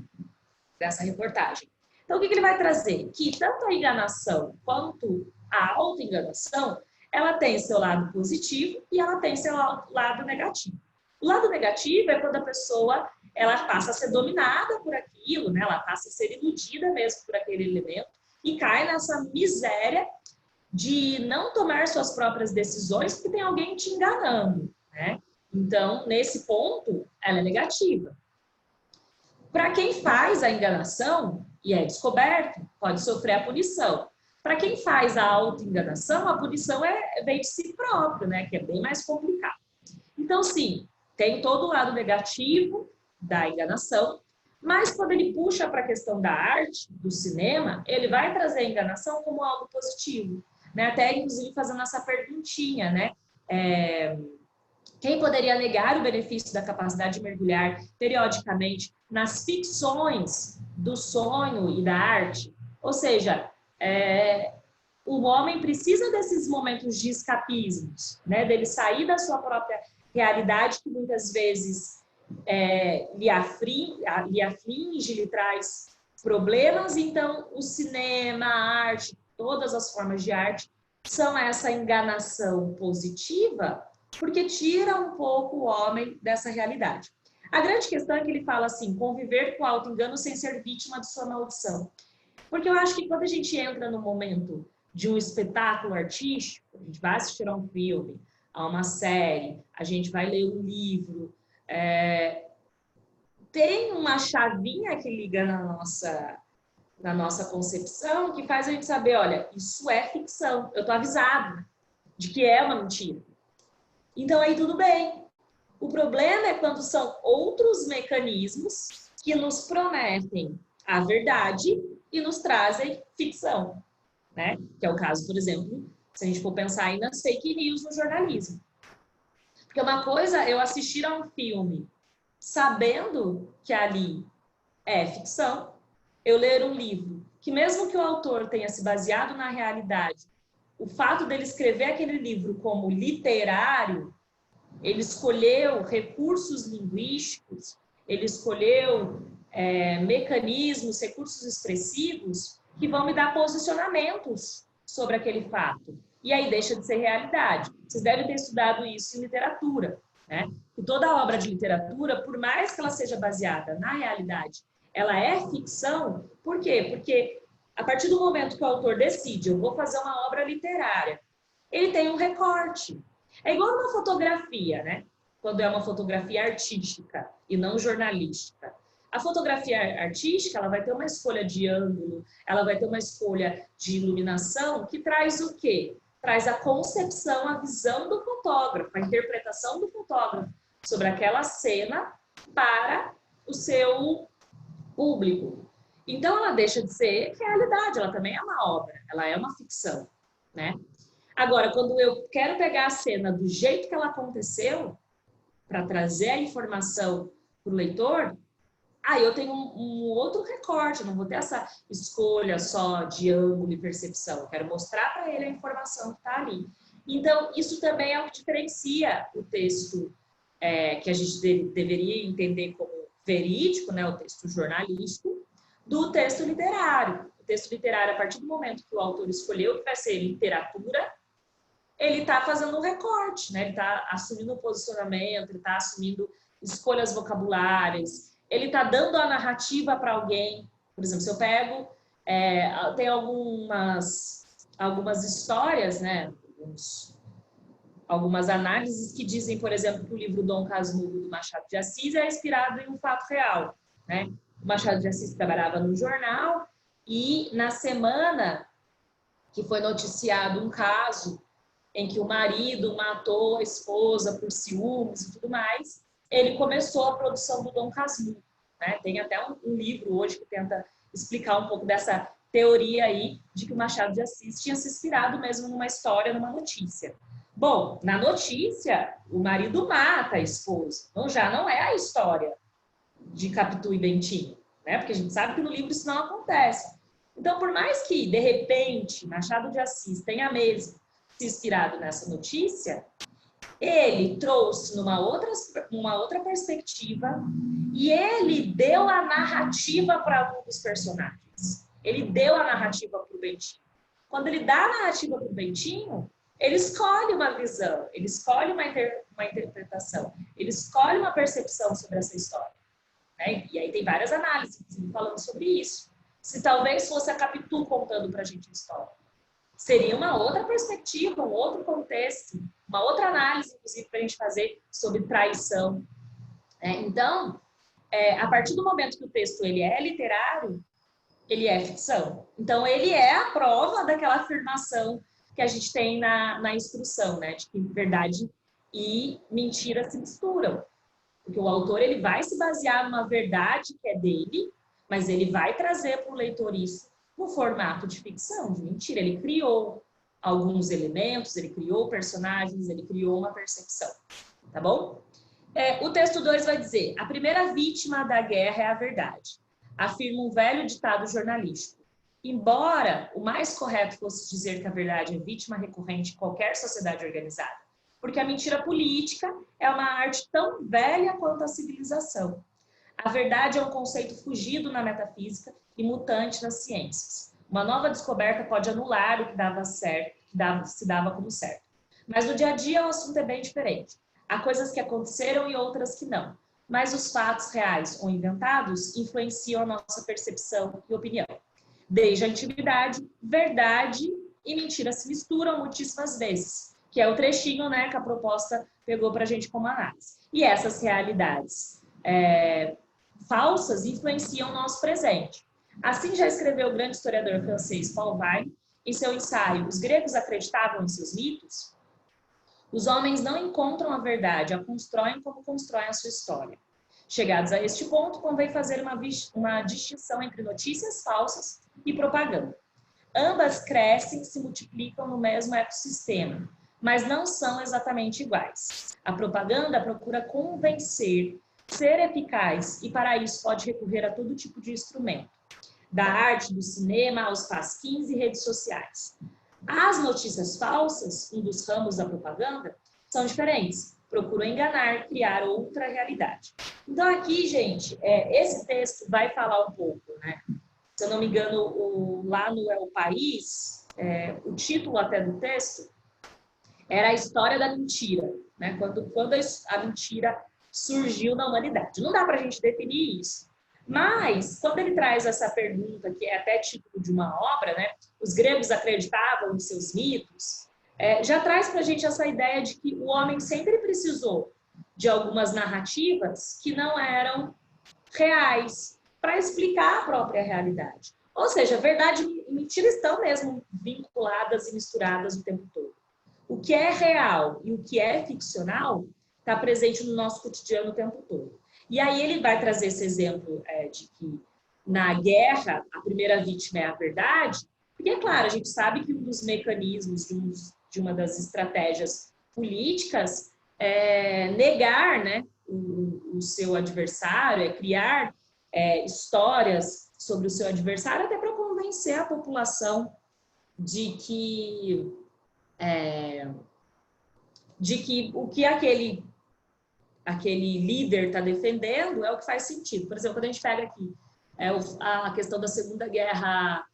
dessa reportagem. Então, o que ele vai trazer? Que tanto a enganação quanto a auto-enganação, ela tem seu lado positivo e ela tem seu lado negativo. O lado negativo é quando a pessoa ela passa a ser dominada por aquilo, né? Ela passa a ser iludida mesmo por aquele elemento e cai nessa miséria de não tomar suas próprias decisões porque tem alguém te enganando, né? Então, nesse ponto, ela é negativa. Para quem faz a enganação e é descoberto, pode sofrer a punição. Para quem faz a auto-enganação, a punição vem de si próprio, né? Que é bem mais complicado. Então, sim, tem todo o lado negativo da enganação, mas quando ele puxa para a questão da arte, do cinema, ele vai trazer a enganação como algo positivo, né? Até, inclusive, fazendo essa perguntinha, né? Quem poderia negar o benefício da capacidade de mergulhar periodicamente nas ficções do sonho e da arte? Ou seja, o homem precisa desses momentos de escapismos, né? Dele sair da sua própria realidade, que muitas vezes lhe aflige, lhe traz problemas. Então, o cinema, a arte, todas as formas de arte são essa enganação positiva, porque tira um pouco o homem dessa realidade. A grande questão é que ele fala assim, conviver com o auto-engano sem ser vítima de sua maldição. Porque eu acho que quando a gente entra no momento de um espetáculo artístico, a gente vai assistir a um filme, a uma série, a gente vai ler um livro, tem uma chavinha que liga na nossa concepção que faz a gente saber, olha, isso é ficção, eu tô avisado de que é uma mentira. Então aí tudo bem. O problema é quando são outros mecanismos que nos prometem a verdade e nos trazem ficção, né? Que é o caso, por exemplo, se a gente for pensar aí nas fake news no jornalismo. Porque uma coisa é eu assistir a um filme sabendo que ali é ficção, eu ler um livro que mesmo que o autor tenha se baseado na realidade, o fato dele escrever aquele livro como literário, ele escolheu recursos linguísticos, ele escolheu mecanismos, recursos expressivos que vão me dar posicionamentos sobre aquele fato. E aí deixa de ser realidade. Vocês devem ter estudado isso em literatura, né? E toda obra de literatura, por mais que ela seja baseada na realidade, ela é ficção. Por quê? Porque a partir do momento que o autor decide, eu vou fazer uma obra literária, ele tem um recorte. É igual uma fotografia, né? Quando é uma fotografia artística e não jornalística. A fotografia artística, ela vai ter uma escolha de ângulo, ela vai ter uma escolha de iluminação que traz o quê? Traz a concepção, a visão do fotógrafo, a interpretação do fotógrafo sobre aquela cena para o seu público. Então, ela deixa de ser realidade, ela também é uma obra, ela é uma ficção, né? Agora, quando eu quero pegar a cena do jeito que ela aconteceu, para trazer a informação para o leitor, aí eu tenho um outro recorte, não vou ter essa escolha só de ângulo e percepção, eu quero mostrar para ele a informação que está ali. Então, isso também é o que diferencia o texto que a gente deveria entender como verídico, né, o texto jornalístico, do texto literário. O texto literário, a partir do momento que o autor escolheu que vai ser literatura, ele está fazendo um recorte, né? Ele está assumindo um posicionamento, ele está assumindo escolhas vocabulárias, ele está dando a narrativa para alguém. Por exemplo, se eu pego, tem algumas histórias, né? Algumas análises que dizem, por exemplo, que o livro Dom Casmurro, do Machado de Assis, é inspirado em um fato real, né? O Machado de Assis trabalhava no jornal e, na semana que foi noticiado um caso em que o marido matou a esposa por ciúmes e tudo mais, ele começou a produção do Dom Casmurro, né? Tem até um livro hoje que tenta explicar um pouco dessa teoria aí de que o Machado de Assis tinha se inspirado mesmo numa história, numa notícia. Bom, na notícia, o marido mata a esposa, então já não é a história de Capitu e Bentinho, né? Porque a gente sabe que no livro isso não acontece. Então, por mais que, de repente, Machado de Assis tenha mesmo se inspirado nessa notícia, ele trouxe uma outra perspectiva e ele deu a narrativa para um dos personagens. Ele deu a narrativa para o Bentinho. Quando ele dá a narrativa para o Bentinho, ele escolhe uma visão, ele escolhe uma interpretação, ele escolhe uma percepção sobre essa história, né? E aí tem várias análises falando sobre isso. Se talvez fosse a Capitu contando para a gente a história, seria uma outra perspectiva, um outro contexto, uma outra análise, inclusive, para a gente fazer sobre traição. Então, a partir do momento que o texto ele é literário, ele é ficção. Então, ele é a prova daquela afirmação que a gente tem na instrução, né? De que verdade e mentira se misturam. Porque o autor ele vai se basear numa verdade que é dele, mas ele vai trazer para o leitor isso no formato de ficção, de mentira. Ele criou alguns elementos, ele criou personagens, ele criou uma percepção. Tá bom? O texto 2 vai dizer: a primeira vítima da guerra é a verdade, afirma um velho ditado jornalístico. Embora o mais correto fosse dizer que a verdade é vítima recorrente em qualquer sociedade organizada, porque a mentira política é uma arte tão velha quanto a civilização. A verdade é um conceito fugido na metafísica e mutante nas ciências. Uma nova descoberta pode anular o que dava certo, se dava como certo. Mas no dia a dia o assunto é bem diferente. Há coisas que aconteceram e outras que não. Mas os fatos reais ou inventados influenciam a nossa percepção e opinião. Desde a antiguidade, verdade e mentira se misturam muitíssimas vezes, que é o trechinho, né, que a proposta pegou para a gente como análise. E essas realidades falsas influenciam o nosso presente. Assim já escreveu o grande historiador francês Paul Vine em seu ensaio Os Gregos Acreditavam em Seus Mitos. Os homens não encontram a verdade, a constroem como constroem a sua história. Chegados a este ponto, convém fazer uma distinção entre notícias falsas e propaganda. Ambas crescem e se multiplicam no mesmo ecossistema, mas não são exatamente iguais. A propaganda procura convencer, ser eficaz e para isso pode recorrer a todo tipo de instrumento, da arte, do cinema, aos pasquins e redes sociais. As notícias falsas, um dos ramos da propaganda, são diferentes. Procuram enganar, criar outra realidade. Então aqui, gente, esse texto vai falar um pouco, né? Se eu não me engano, lá no El País, o título até do texto era a história da mentira, né? Quando a mentira surgiu na humanidade. Não dá para a gente definir isso, Mas, quando ele traz essa pergunta, que é até título de uma obra, né? Os gregos acreditavam em seus mitos, já traz para a gente essa ideia de que o homem sempre precisou de algumas narrativas que não eram reais para explicar a própria realidade. Ou seja, verdade e mentira estão mesmo vinculadas e misturadas o tempo todo. O que é real e o que é ficcional está presente no nosso cotidiano o tempo todo. E aí ele vai trazer esse exemplo de que na guerra a primeira vítima é a verdade, porque, é claro, a gente sabe que um dos mecanismos de uma das estratégias políticas é negar, né, o seu adversário, é criar histórias sobre o seu adversário, até para convencer a população de que o que aquele líder está defendendo é o que faz sentido. Por exemplo, quando a gente pega aqui a questão da Segunda Guerra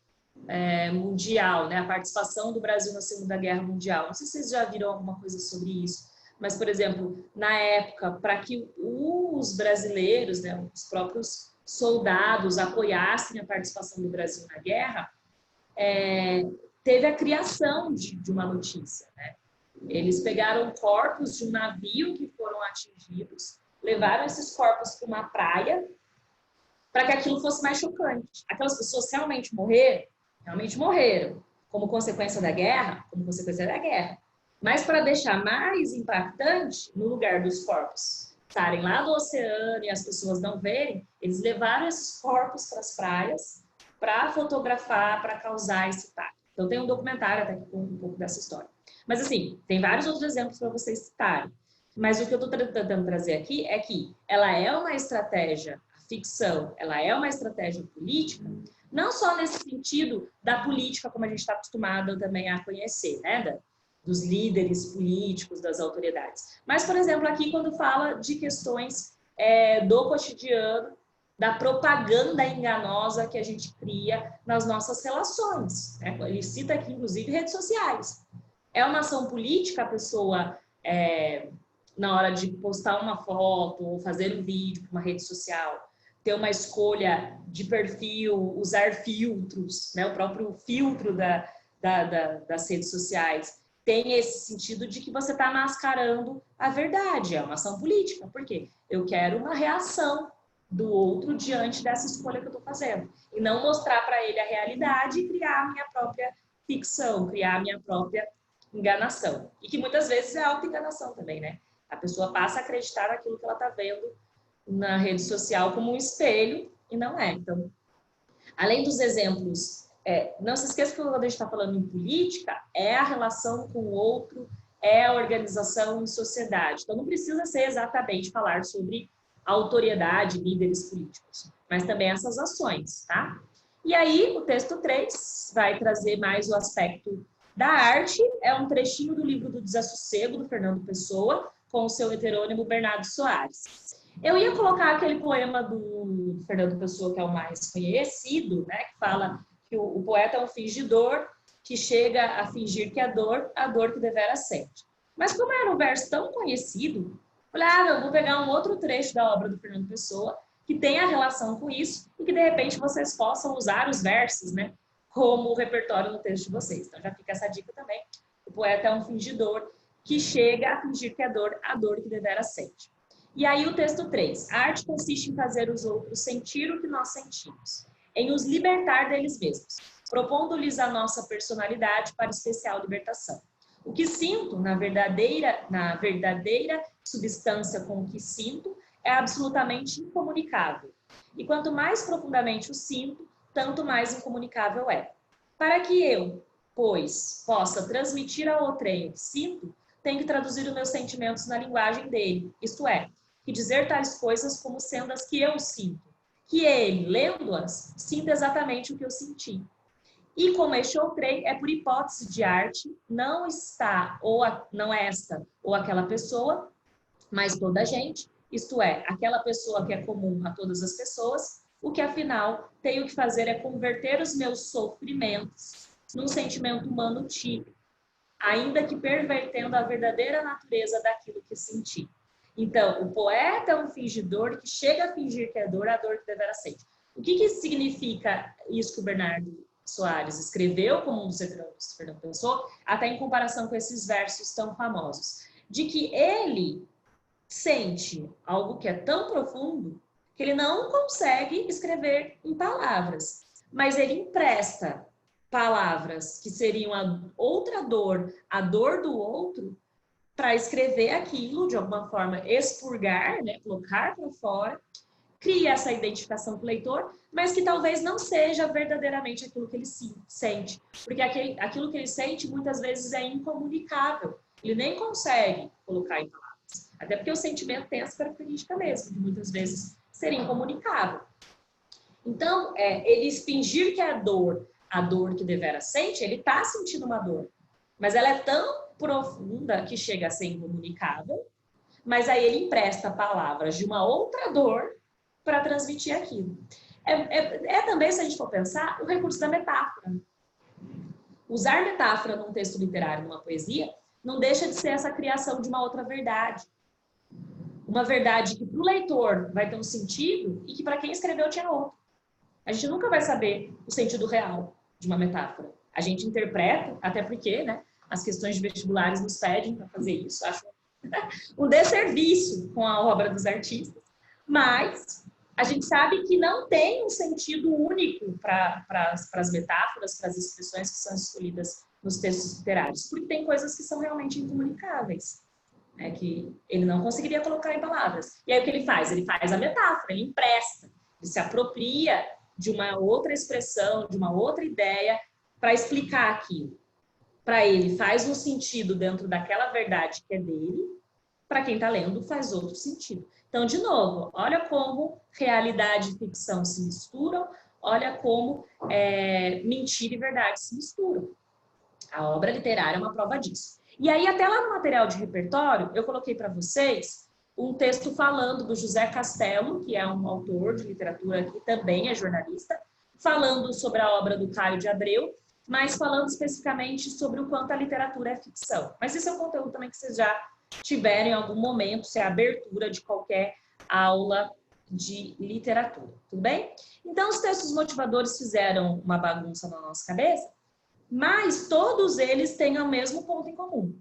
Mundial, né? A participação do Brasil na Segunda Guerra Mundial. Não sei se vocês já viram alguma coisa sobre isso, mas, por exemplo, na época, para que os brasileiros, né, os próprios soldados apoiassem a participação do Brasil na guerra, teve a criação de uma notícia, né? Eles pegaram corpos de um navio que foram atingidos, levaram esses corpos para uma praia, para que aquilo fosse mais chocante. Aquelas pessoas realmente morreram, como consequência da guerra, Mas para deixar mais impactante, no lugar dos corpos estarem lá do oceano e as pessoas não verem, eles levaram esses corpos para as praias para fotografar, para causar esse impacto. Então tem um documentário até que conta um pouco dessa história. Mas assim, tem vários outros exemplos para vocês citarem. Mas o que eu estou tentando trazer aqui é que ela é uma estratégia, a ficção, ela é uma estratégia política, não só nesse sentido da política, como a gente está acostumado também a conhecer, né? Dos líderes políticos, das autoridades. Mas, por exemplo, aqui quando fala de questões do cotidiano, da propaganda enganosa que a gente cria nas nossas relações, né? Ele cita aqui, inclusive, redes sociais. É uma ação política a pessoa, na hora de postar uma foto ou fazer um vídeo para uma rede social, ter uma escolha de perfil, usar filtros, né? O próprio filtro das redes sociais tem esse sentido de que você está mascarando a verdade. É uma ação política. Por quê? Eu quero uma reação do outro diante dessa escolha que eu estou fazendo. E não mostrar para ele a realidade e criar a minha própria ficção, criar a minha própria enganação. E que muitas vezes é auto-enganação também, né? A pessoa passa a acreditar naquilo que ela está vendo na rede social como um espelho e não é. Então, além dos exemplos, não se esqueça que quando a gente está falando em política, é a relação com o outro, é a organização em sociedade. Então, não precisa ser exatamente falar sobre autoridade, líderes políticos, mas também essas ações, tá? E aí, o texto 3 vai trazer mais o aspecto da arte, é um trechinho do livro do Desassossego, do Fernando Pessoa, com o seu heterônimo Bernardo Soares. Eu ia colocar aquele poema do Fernando Pessoa, que é o mais conhecido, né, que fala que o poeta é um fingidor que chega a fingir que é a dor que devera sente. Mas como era um verso tão conhecido, falei, eu vou pegar um outro trecho da obra do Fernando Pessoa que tenha relação com isso e que, de repente, vocês possam usar os versos, né, como repertório no texto de vocês. Então, já fica essa dica também. O poeta é um fingidor que chega a fingir que é a dor que devera sente. E aí o texto 3. A arte consiste em fazer os outros sentir o que nós sentimos, em os libertar deles mesmos, propondo-lhes a nossa personalidade para especial libertação. O que sinto, na verdadeira substância com o que sinto, é absolutamente incomunicável. E quanto mais profundamente o sinto, tanto mais incomunicável é. Para que eu, pois, possa transmitir ao outrem o que sinto, tenho que traduzir os meus sentimentos na linguagem dele, isto é, que dizer tais coisas como sendo as que eu sinto, que ele, lendo-as, sinta exatamente o que eu senti. E como este outrem é por hipótese de arte, não está não é esta ou aquela pessoa, mas toda a gente, isto é, aquela pessoa que é comum a todas as pessoas, o que afinal tenho que fazer é converter os meus sofrimentos num sentimento humano típico, ainda que pervertendo a verdadeira natureza daquilo que senti. Então, o poeta é um fingidor que chega a fingir que é dor, a dor que devera sente. O que significa isso que o Bernardo Soares escreveu como um dos heterônimos de Fernando Pessoa, até em comparação com esses versos tão famosos? De que ele sente algo que é tão profundo que ele não consegue escrever em palavras, mas ele empresta palavras que seriam a outra dor, a dor do outro, para escrever aquilo, de alguma forma expurgar, né, colocar para fora, cria essa identificação com o leitor, mas que talvez não seja verdadeiramente aquilo que ele sente, porque aquilo que ele sente muitas vezes é incomunicável, ele nem consegue colocar em palavras, até porque o sentimento tem essa característica mesmo, de muitas vezes ser incomunicável. Então, ele fingir que é a dor que devera sente, ele está sentindo uma dor, mas ela é tão profunda que chega a ser incomunicável, mas aí ele empresta palavras de uma outra dor para transmitir aquilo. Também, se a gente for pensar, o recurso da metáfora. Usar metáfora num texto literário, numa poesia, não deixa de ser essa criação de uma outra verdade. Uma verdade que para o leitor vai ter um sentido e que para quem escreveu tinha outro. A gente nunca vai saber o sentido real de uma metáfora. A gente interpreta, até porque, né, as questões de vestibulares nos pedem para fazer isso. Acho um desserviço com a obra dos artistas. Mas a gente sabe que não tem um sentido único para as metáforas, para as expressões que são escolhidas nos textos literários. Porque tem coisas que são realmente incomunicáveis, né, que ele não conseguiria colocar em palavras. E aí o que ele faz? Ele faz a metáfora, ele empresta, ele se apropria de uma outra expressão, de uma outra ideia para explicar aquilo. Para ele faz um sentido dentro daquela verdade que é dele, para quem está lendo faz outro sentido. Então, de novo, olha como realidade e ficção se misturam, olha como mentira e verdade se misturam. A obra literária é uma prova disso. E aí, até lá no material de repertório, eu coloquei para vocês um texto falando do José Castelo, que é um autor de literatura que também é jornalista, falando sobre a obra do Caio de Abreu, mas falando especificamente sobre o quanto a literatura é ficção. Mas esse é um conteúdo também que vocês já tiveram em algum momento, se é a abertura de qualquer aula de literatura, tudo bem? Então, os textos motivadores fizeram uma bagunça na nossa cabeça, mas todos eles têm o mesmo ponto em comum.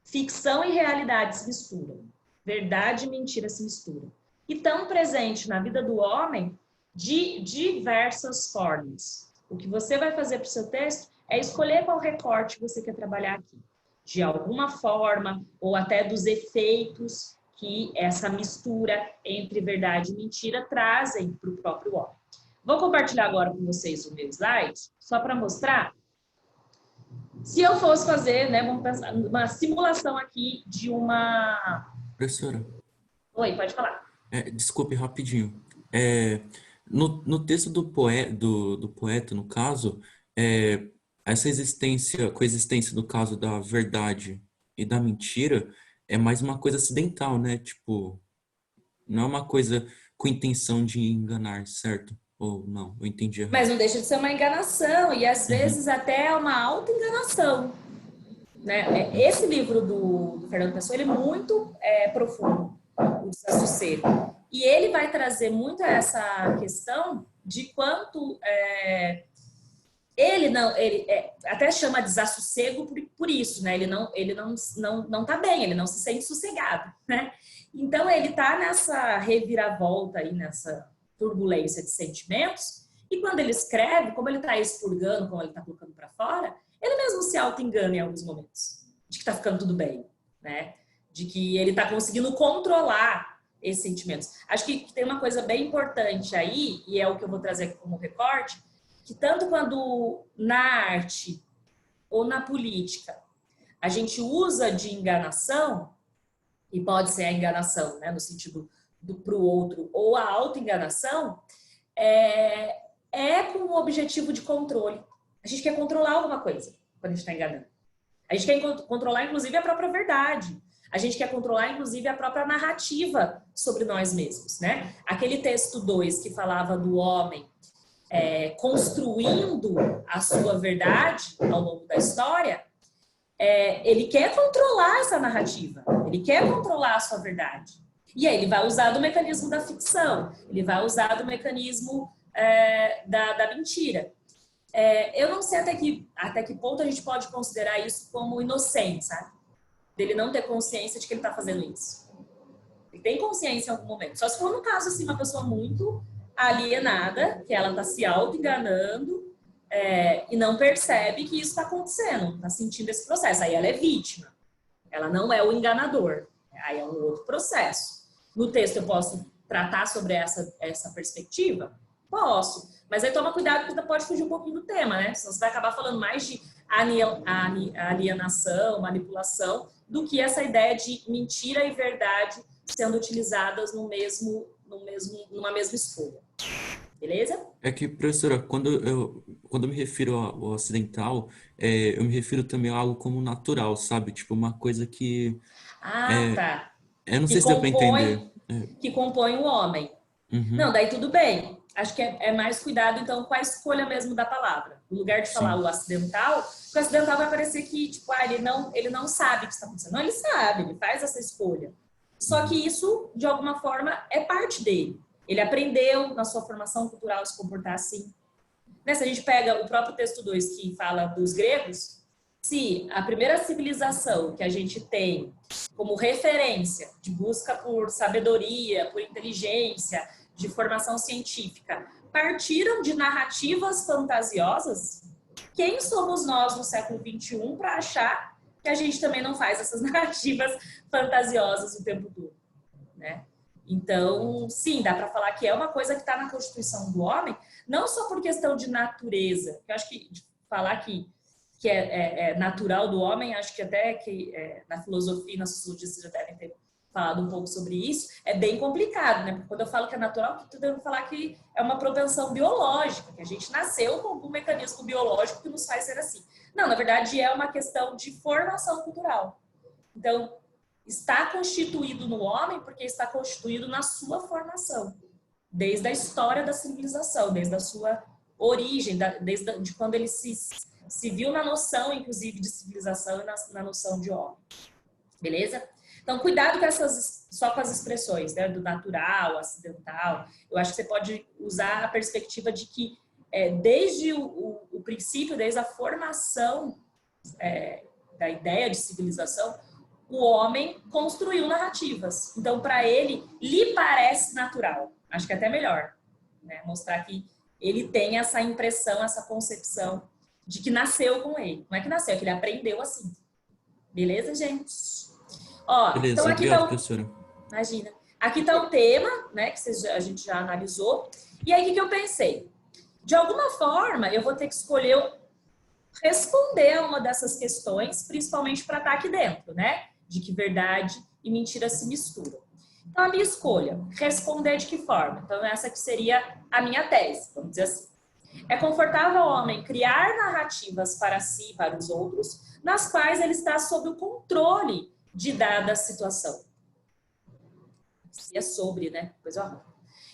Ficção e realidade se misturam. Verdade e mentira se misturam. E estão presentes na vida do homem de diversas formas. O que você vai fazer para o seu texto é escolher qual recorte você quer trabalhar aqui. De alguma forma, ou até dos efeitos que essa mistura entre verdade e mentira trazem para o próprio homem. Vou compartilhar agora com vocês o meu slide, só para mostrar. Se eu fosse fazer, né, vamos pensar, uma simulação aqui de uma... Professora. Oi, pode falar. Desculpe, rapidinho. No texto do poeta, no caso, essa coexistência, no caso da verdade e da mentira, é mais uma coisa acidental, né? Tipo, não é uma coisa com intenção de enganar, certo? Ou não? Eu entendi errado. Mas não deixa de ser uma enganação, e às vezes até uma auto-enganação. Né? Esse livro do Fernando Pessoa, ele é muito profundo, o Desassossego. E ele vai trazer muito essa questão de quanto ele até chama desassossego por isso, né? Ele não tá bem, ele não se sente sossegado, né? Então ele tá nessa reviravolta aí, nessa turbulência de sentimentos, e quando ele escreve, como ele tá expurgando, como ele tá colocando para fora, ele mesmo se auto-engana em alguns momentos, de que tá ficando tudo bem, né? De que ele tá conseguindo controlar esses sentimentos. Acho que tem uma coisa bem importante aí, e é o que eu vou trazer aqui como recorte, que tanto quando na arte ou na política a gente usa de enganação, e pode ser a enganação, né, no sentido para o outro, ou a auto-enganação, com o objetivo de controle. A gente quer controlar alguma coisa quando a gente está enganando. A gente quer controlar, inclusive, a própria verdade. A gente quer controlar, inclusive, a própria narrativa sobre nós mesmos, né? Aquele texto 2 que falava do homem construindo a sua verdade ao longo da história, ele quer controlar essa narrativa, ele quer controlar a sua verdade. E aí ele vai usar do mecanismo da ficção, ele vai usar do mecanismo da mentira. Eu não sei até que ponto a gente pode considerar isso como inocente, sabe? Dele não ter consciência de que ele está fazendo isso. Ele tem consciência em algum momento. Só se for no caso, assim, uma pessoa muito alienada, que ela está se auto-enganando e não percebe que isso está acontecendo, está sentindo esse processo. Aí ela é vítima. Ela não é o enganador. Aí é um outro processo. No texto eu posso tratar sobre essa perspectiva? Posso. Mas aí toma cuidado porque pode fugir um pouquinho do tema, né? Senão você vai acabar falando mais de alienação, manipulação, do que essa ideia de mentira e verdade sendo utilizadas numa mesma escolha. Beleza? É que, professora, quando eu me refiro ao ocidental, eu me refiro também a algo como natural, sabe? Tipo, uma coisa que... Tá. Eu não sei se deu para entender. Que compõe o homem. Uhum. Não, daí tudo bem. Acho que é mais cuidado, então, com a escolha mesmo da palavra. No lugar de falar o acidental, porque o acidental vai parecer que, tipo, ele não sabe o que está acontecendo. Não, ele sabe, ele faz essa escolha. Só que isso, de alguma forma, é parte dele. Ele aprendeu, na sua formação cultural, se comportar assim. Né? Se a gente pega o próprio texto 2, que fala dos gregos, se a primeira civilização que a gente tem como referência de busca por sabedoria, por inteligência, de formação científica, partiram de narrativas fantasiosas, quem somos nós no século XXI para achar que a gente também não faz essas narrativas fantasiosas o tempo todo, né? Então, sim, dá para falar que é uma coisa que está na constituição do homem, não só por questão de natureza, eu acho que falar que é natural do homem, acho que até que na filosofia e na sociologia vocês já devem ter falado um pouco sobre isso, é bem complicado, né? Porque quando eu falo que é natural, eu devo falar que é uma propensão biológica, que a gente nasceu com algum mecanismo biológico que nos faz ser assim. Não, na verdade é uma questão de formação cultural. Então, está constituído no homem porque está constituído na sua formação, desde a história da civilização, desde a sua origem, desde quando ele se viu na noção, inclusive, de civilização e na noção de homem. Beleza? Então, cuidado só com as expressões, né, do natural, acidental. Eu acho que você pode usar a perspectiva de que, desde o princípio, desde a formação da ideia de civilização, o homem construiu narrativas. Então, para ele, lhe parece natural. Acho que é até melhor, né, mostrar que ele tem essa impressão, essa concepção de que nasceu com ele. Não é que nasceu, é que ele aprendeu assim. Beleza, gente? Ó, Beleza, então aqui obrigado, professora. Imagina. Aqui está o tema, né, que a gente já analisou. E aí, o que eu pensei? De alguma forma, eu vou ter que escolher responder a uma dessas questões, principalmente para estar aqui dentro, né? De que verdade e mentira se misturam. Então, a minha escolha, responder de que forma? Então, essa que seria a minha tese, vamos dizer assim. É confortável ao homem criar narrativas para si e para os outros, nas quais ele está sob o controle de dada situação. E é sobre, né? Depois eu arrumo.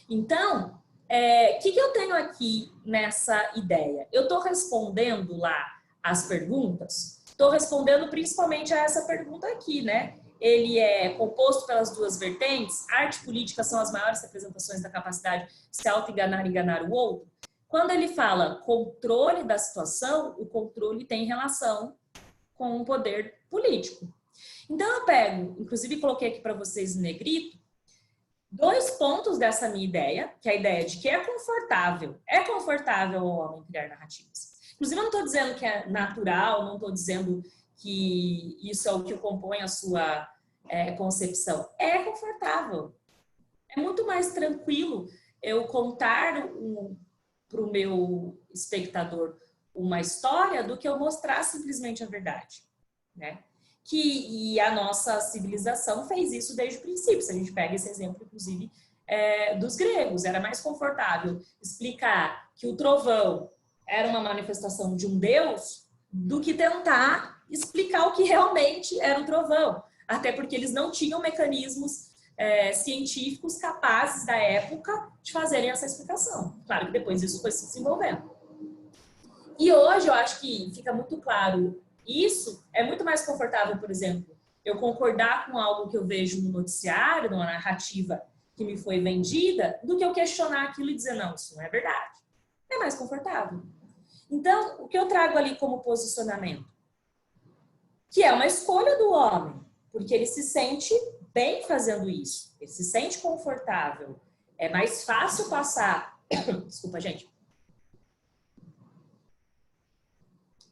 Então, o que eu tenho aqui nessa ideia? Eu estou respondendo lá as perguntas, estou respondendo principalmente a essa pergunta aqui, né? Ele é composto pelas duas vertentes, arte e política são as maiores representações da capacidade de se auto-enganar e enganar o outro. Quando ele fala controle da situação, o controle tem relação com o poder político. Então eu pego, inclusive coloquei aqui para vocês em negrito, 2 pontos dessa minha ideia, que é a ideia de que é confortável ao homem criar narrativas. Inclusive eu não estou dizendo que é natural, não estou dizendo que isso é o que compõe a sua concepção. É confortável. É muito mais tranquilo eu contar para o meu espectador uma história do que eu mostrar simplesmente a verdade, né? E a nossa civilização fez isso desde o princípio. Se a gente pega esse exemplo, inclusive, dos gregos, era mais confortável explicar que o trovão era uma manifestação de um deus do que tentar explicar o que realmente era o trovão. Até porque eles não tinham mecanismos científicos capazes da época de fazerem essa explicação. Claro que depois isso foi se desenvolvendo. E hoje eu acho que fica muito claro Isso é muito mais confortável, por exemplo, eu concordar com algo que eu vejo no noticiário, numa narrativa que me foi vendida, do que eu questionar aquilo e dizer, não, isso não é verdade. É mais confortável. Então, o que eu trago ali como posicionamento? Que é uma escolha do homem, porque ele se sente bem fazendo isso, ele se sente confortável. É mais fácil passar, desculpa, gente,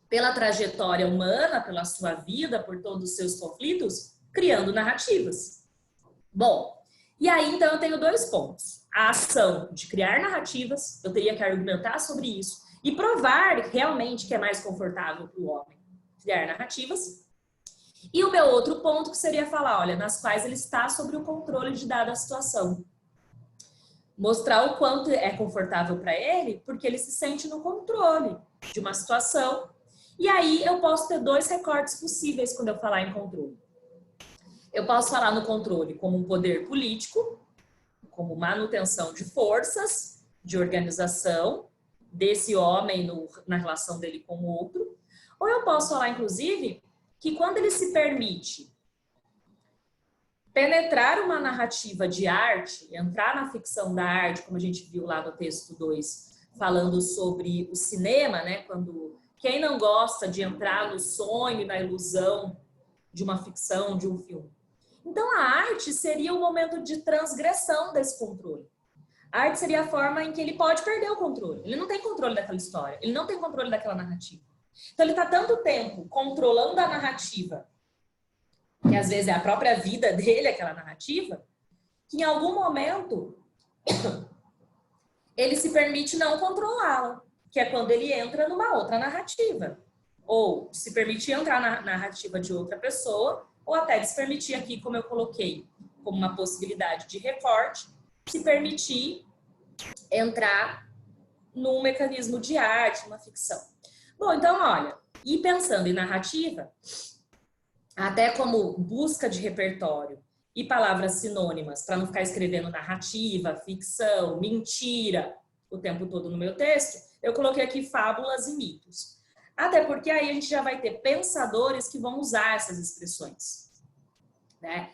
pela trajetória humana, pela sua vida, por todos os seus conflitos, criando narrativas. Bom, e aí então eu tenho 2 pontos. A ação de criar narrativas, eu teria que argumentar sobre isso e provar realmente que é mais confortável para o homem criar narrativas. E o meu outro ponto que seria falar, olha, nas quais ele está sob o controle de dada situação. Mostrar o quanto é confortável para ele, porque ele se sente no controle de uma situação. E aí eu posso ter 2 recortes possíveis quando eu falar em controle. Eu posso falar no controle como um poder político, como manutenção de forças, de organização desse homem na relação dele com o outro. Ou eu posso falar, inclusive, que quando ele se permite penetrar uma narrativa de arte, entrar na ficção da arte, como a gente viu lá no texto 2, falando sobre o cinema, né? Quando quem não gosta de entrar no sonho e na ilusão de uma ficção, de um filme? Então, a arte seria o momento de transgressão desse controle. A arte seria a forma em que ele pode perder o controle. Ele não tem controle daquela história, ele não tem controle daquela narrativa. Então, ele está tanto tempo controlando a narrativa, que às vezes é a própria vida dele, aquela narrativa, que em algum momento ele se permite não controlá-la, que é quando ele entra numa outra narrativa. Ou se permitir entrar na narrativa de outra pessoa, ou até se permitir aqui, como eu coloquei, como uma possibilidade de recorte, se permitir entrar num mecanismo de arte, uma ficção. Bom, então, olha, e pensando em narrativa, até como busca de repertório e palavras sinônimas, para não ficar escrevendo narrativa, ficção, mentira o tempo todo no meu texto, eu coloquei aqui fábulas e mitos. Até porque aí a gente já vai ter pensadores que vão usar essas expressões, né?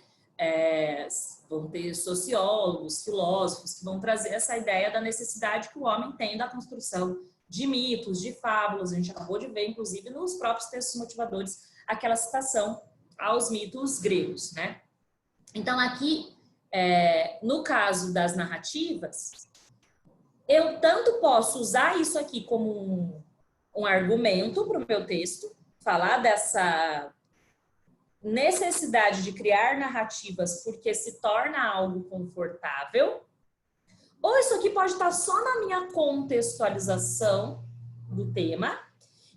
Vão ter sociólogos, filósofos que vão trazer essa ideia da necessidade que o homem tem da construção de mitos, de fábulas. A gente acabou de ver, inclusive, nos próprios textos motivadores, aquela citação aos mitos gregos, né? Então, aqui, no caso das narrativas, eu tanto posso usar isso aqui como um argumento para o meu texto, falar dessa necessidade de criar narrativas porque se torna algo confortável, ou isso aqui pode estar só na minha contextualização do tema,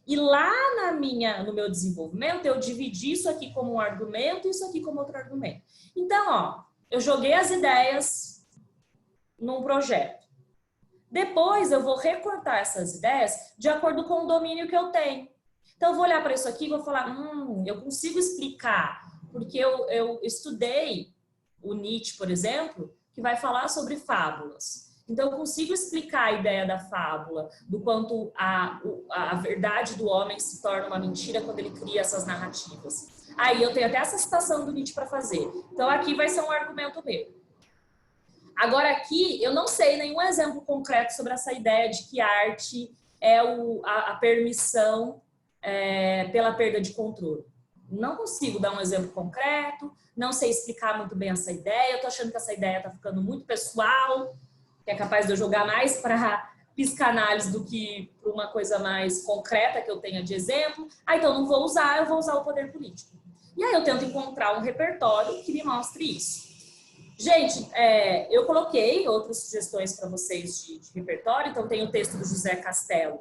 e lá no meu desenvolvimento eu dividi isso aqui como um argumento e isso aqui como outro argumento. Então, ó, eu joguei as ideias num projeto. Depois eu vou recortar essas ideias de acordo com o domínio que eu tenho. Então, eu vou olhar para isso aqui e vou falar, eu consigo explicar, porque eu estudei o Nietzsche, por exemplo, que vai falar sobre fábulas. Então, eu consigo explicar a ideia da fábula, do quanto a verdade do homem se torna uma mentira quando ele cria essas narrativas. Aí, eu tenho até essa citação do Nietzsche para fazer. Então, aqui vai ser um argumento meu. Agora, aqui, eu não sei nenhum exemplo concreto sobre essa ideia de que a arte é a permissão pela perda de controle. Não consigo dar um exemplo concreto, não sei explicar muito bem essa ideia, eu tô achando que essa ideia está ficando muito pessoal, que é capaz de eu jogar mais para psicanálise do que para uma coisa mais concreta que eu tenha de exemplo. Então não vou usar, eu vou usar o poder político. E aí eu tento encontrar um repertório que me mostre isso. Gente, eu coloquei outras sugestões para vocês de repertório, então tem o texto do José Castelo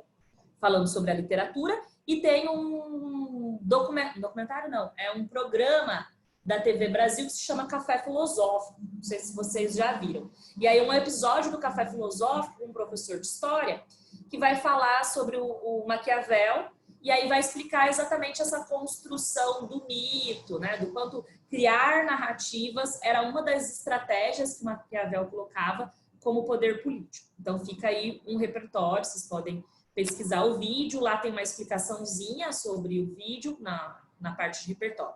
falando sobre a literatura, e tem um documentário, não, é um programa da TV Brasil que se chama Café Filosófico, não sei se vocês já viram. E aí um episódio do Café Filosófico, um professor de história, que vai falar sobre o Maquiavel, e aí vai explicar exatamente essa construção do mito, né, do quanto criar narrativas era uma das estratégias que Maquiavel colocava como poder político. Então fica aí um repertório, vocês podem pesquisar o vídeo, lá tem uma explicaçãozinha sobre o vídeo na parte de repertório.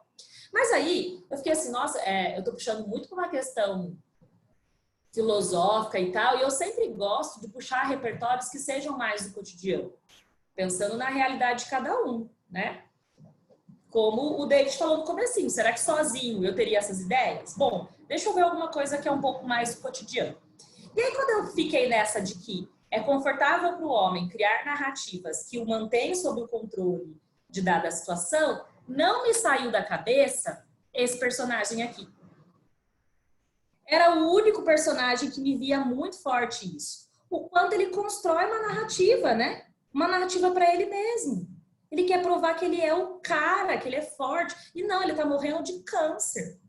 Mas aí, eu fiquei assim, nossa, eu tô puxando muito para uma questão filosófica e tal, e eu sempre gosto de puxar repertórios que sejam mais do cotidiano, pensando na realidade de cada um, né? Como o David falou no comecinho, será que sozinho eu teria essas ideias? Bom, deixa eu ver alguma coisa que é um pouco mais do cotidiano. E aí, quando eu fiquei nessa de que é confortável para o homem criar narrativas que o mantêm sob o controle de dada situação, não me saiu da cabeça esse personagem aqui. Era o único personagem que me via muito forte isso. O quanto ele constrói uma narrativa, né? Uma narrativa para ele mesmo. Ele quer provar que ele é o cara, que ele é forte. E não, ele tá morrendo de câncer.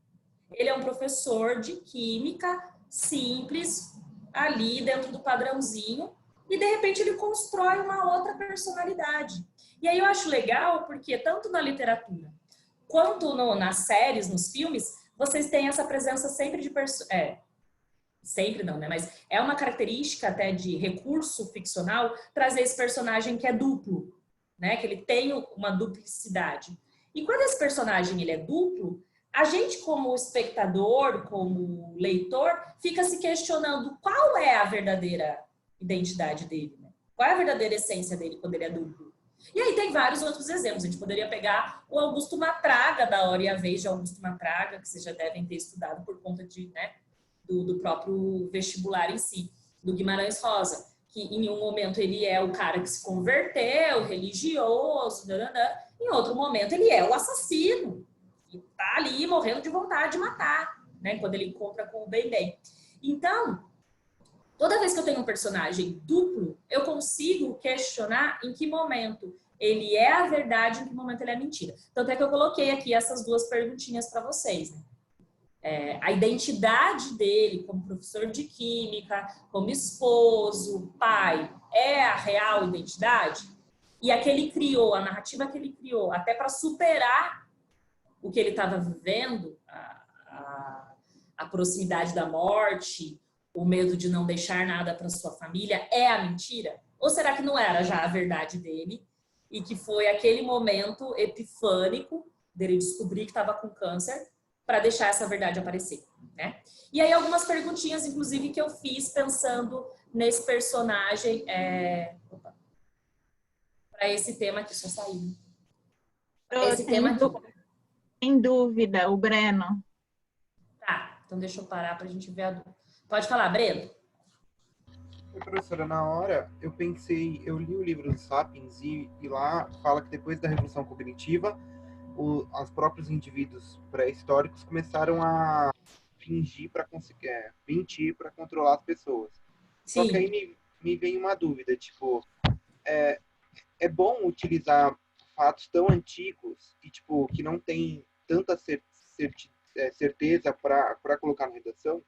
Ele é um professor de química simples, ali dentro do padrãozinho, e de repente ele constrói uma outra personalidade. E aí eu acho legal porque tanto na literatura quanto nas séries, nos filmes, vocês têm essa presença sempre de sempre não, né? Mas é uma característica até de recurso ficcional trazer esse personagem que é duplo, né? Que ele tem uma duplicidade. E quando esse personagem ele é duplo, a gente como espectador, como leitor, fica se questionando qual é a verdadeira identidade dele, né? Qual é a verdadeira essência dele quando ele é duplo? E aí tem vários outros exemplos. A gente poderia pegar o Augusto Matraga, da Hora e a Vez de Augusto Matraga, que vocês já devem ter estudado por conta de, né, do próprio vestibular em si, do Guimarães Rosa, que em um momento ele é o cara que se converteu, religioso, em outro momento ele é o assassino, e tá ali morrendo de vontade de matar, né, quando ele encontra com o Bem-Bem. Então, toda vez que eu tenho um personagem duplo, eu consigo questionar em que momento ele é a verdade, em que momento ele é mentira. Tanto é que eu coloquei aqui essas duas perguntinhas para vocês, né? A identidade dele como professor de química, como esposo, pai, é a real identidade? E a que ele criou, a narrativa que ele criou, até para superar o que ele estava vivendo, a proximidade da morte, o medo de não deixar nada para sua família, é a mentira? Ou será que não era já a verdade dele e que foi aquele momento epifânico dele descobrir que estava com câncer para deixar essa verdade aparecer, né? E aí algumas perguntinhas, inclusive, que eu fiz pensando nesse personagem para esse tema aqui, só saiu. Esse tema aqui. Em dúvida, o Breno. Tá, então deixa eu parar para a gente ver a dúvida. Pode falar, Breno. Professora, na hora eu pensei, eu li o livro do Sapiens e lá fala que depois da Revolução Cognitiva, os próprios indivíduos pré-históricos começaram a fingir para conseguir, mentir para controlar as pessoas. Sim. Só que aí me vem uma dúvida, tipo, é bom utilizar fatos tão antigos e tipo que não tem tanta certeza para colocar na redação?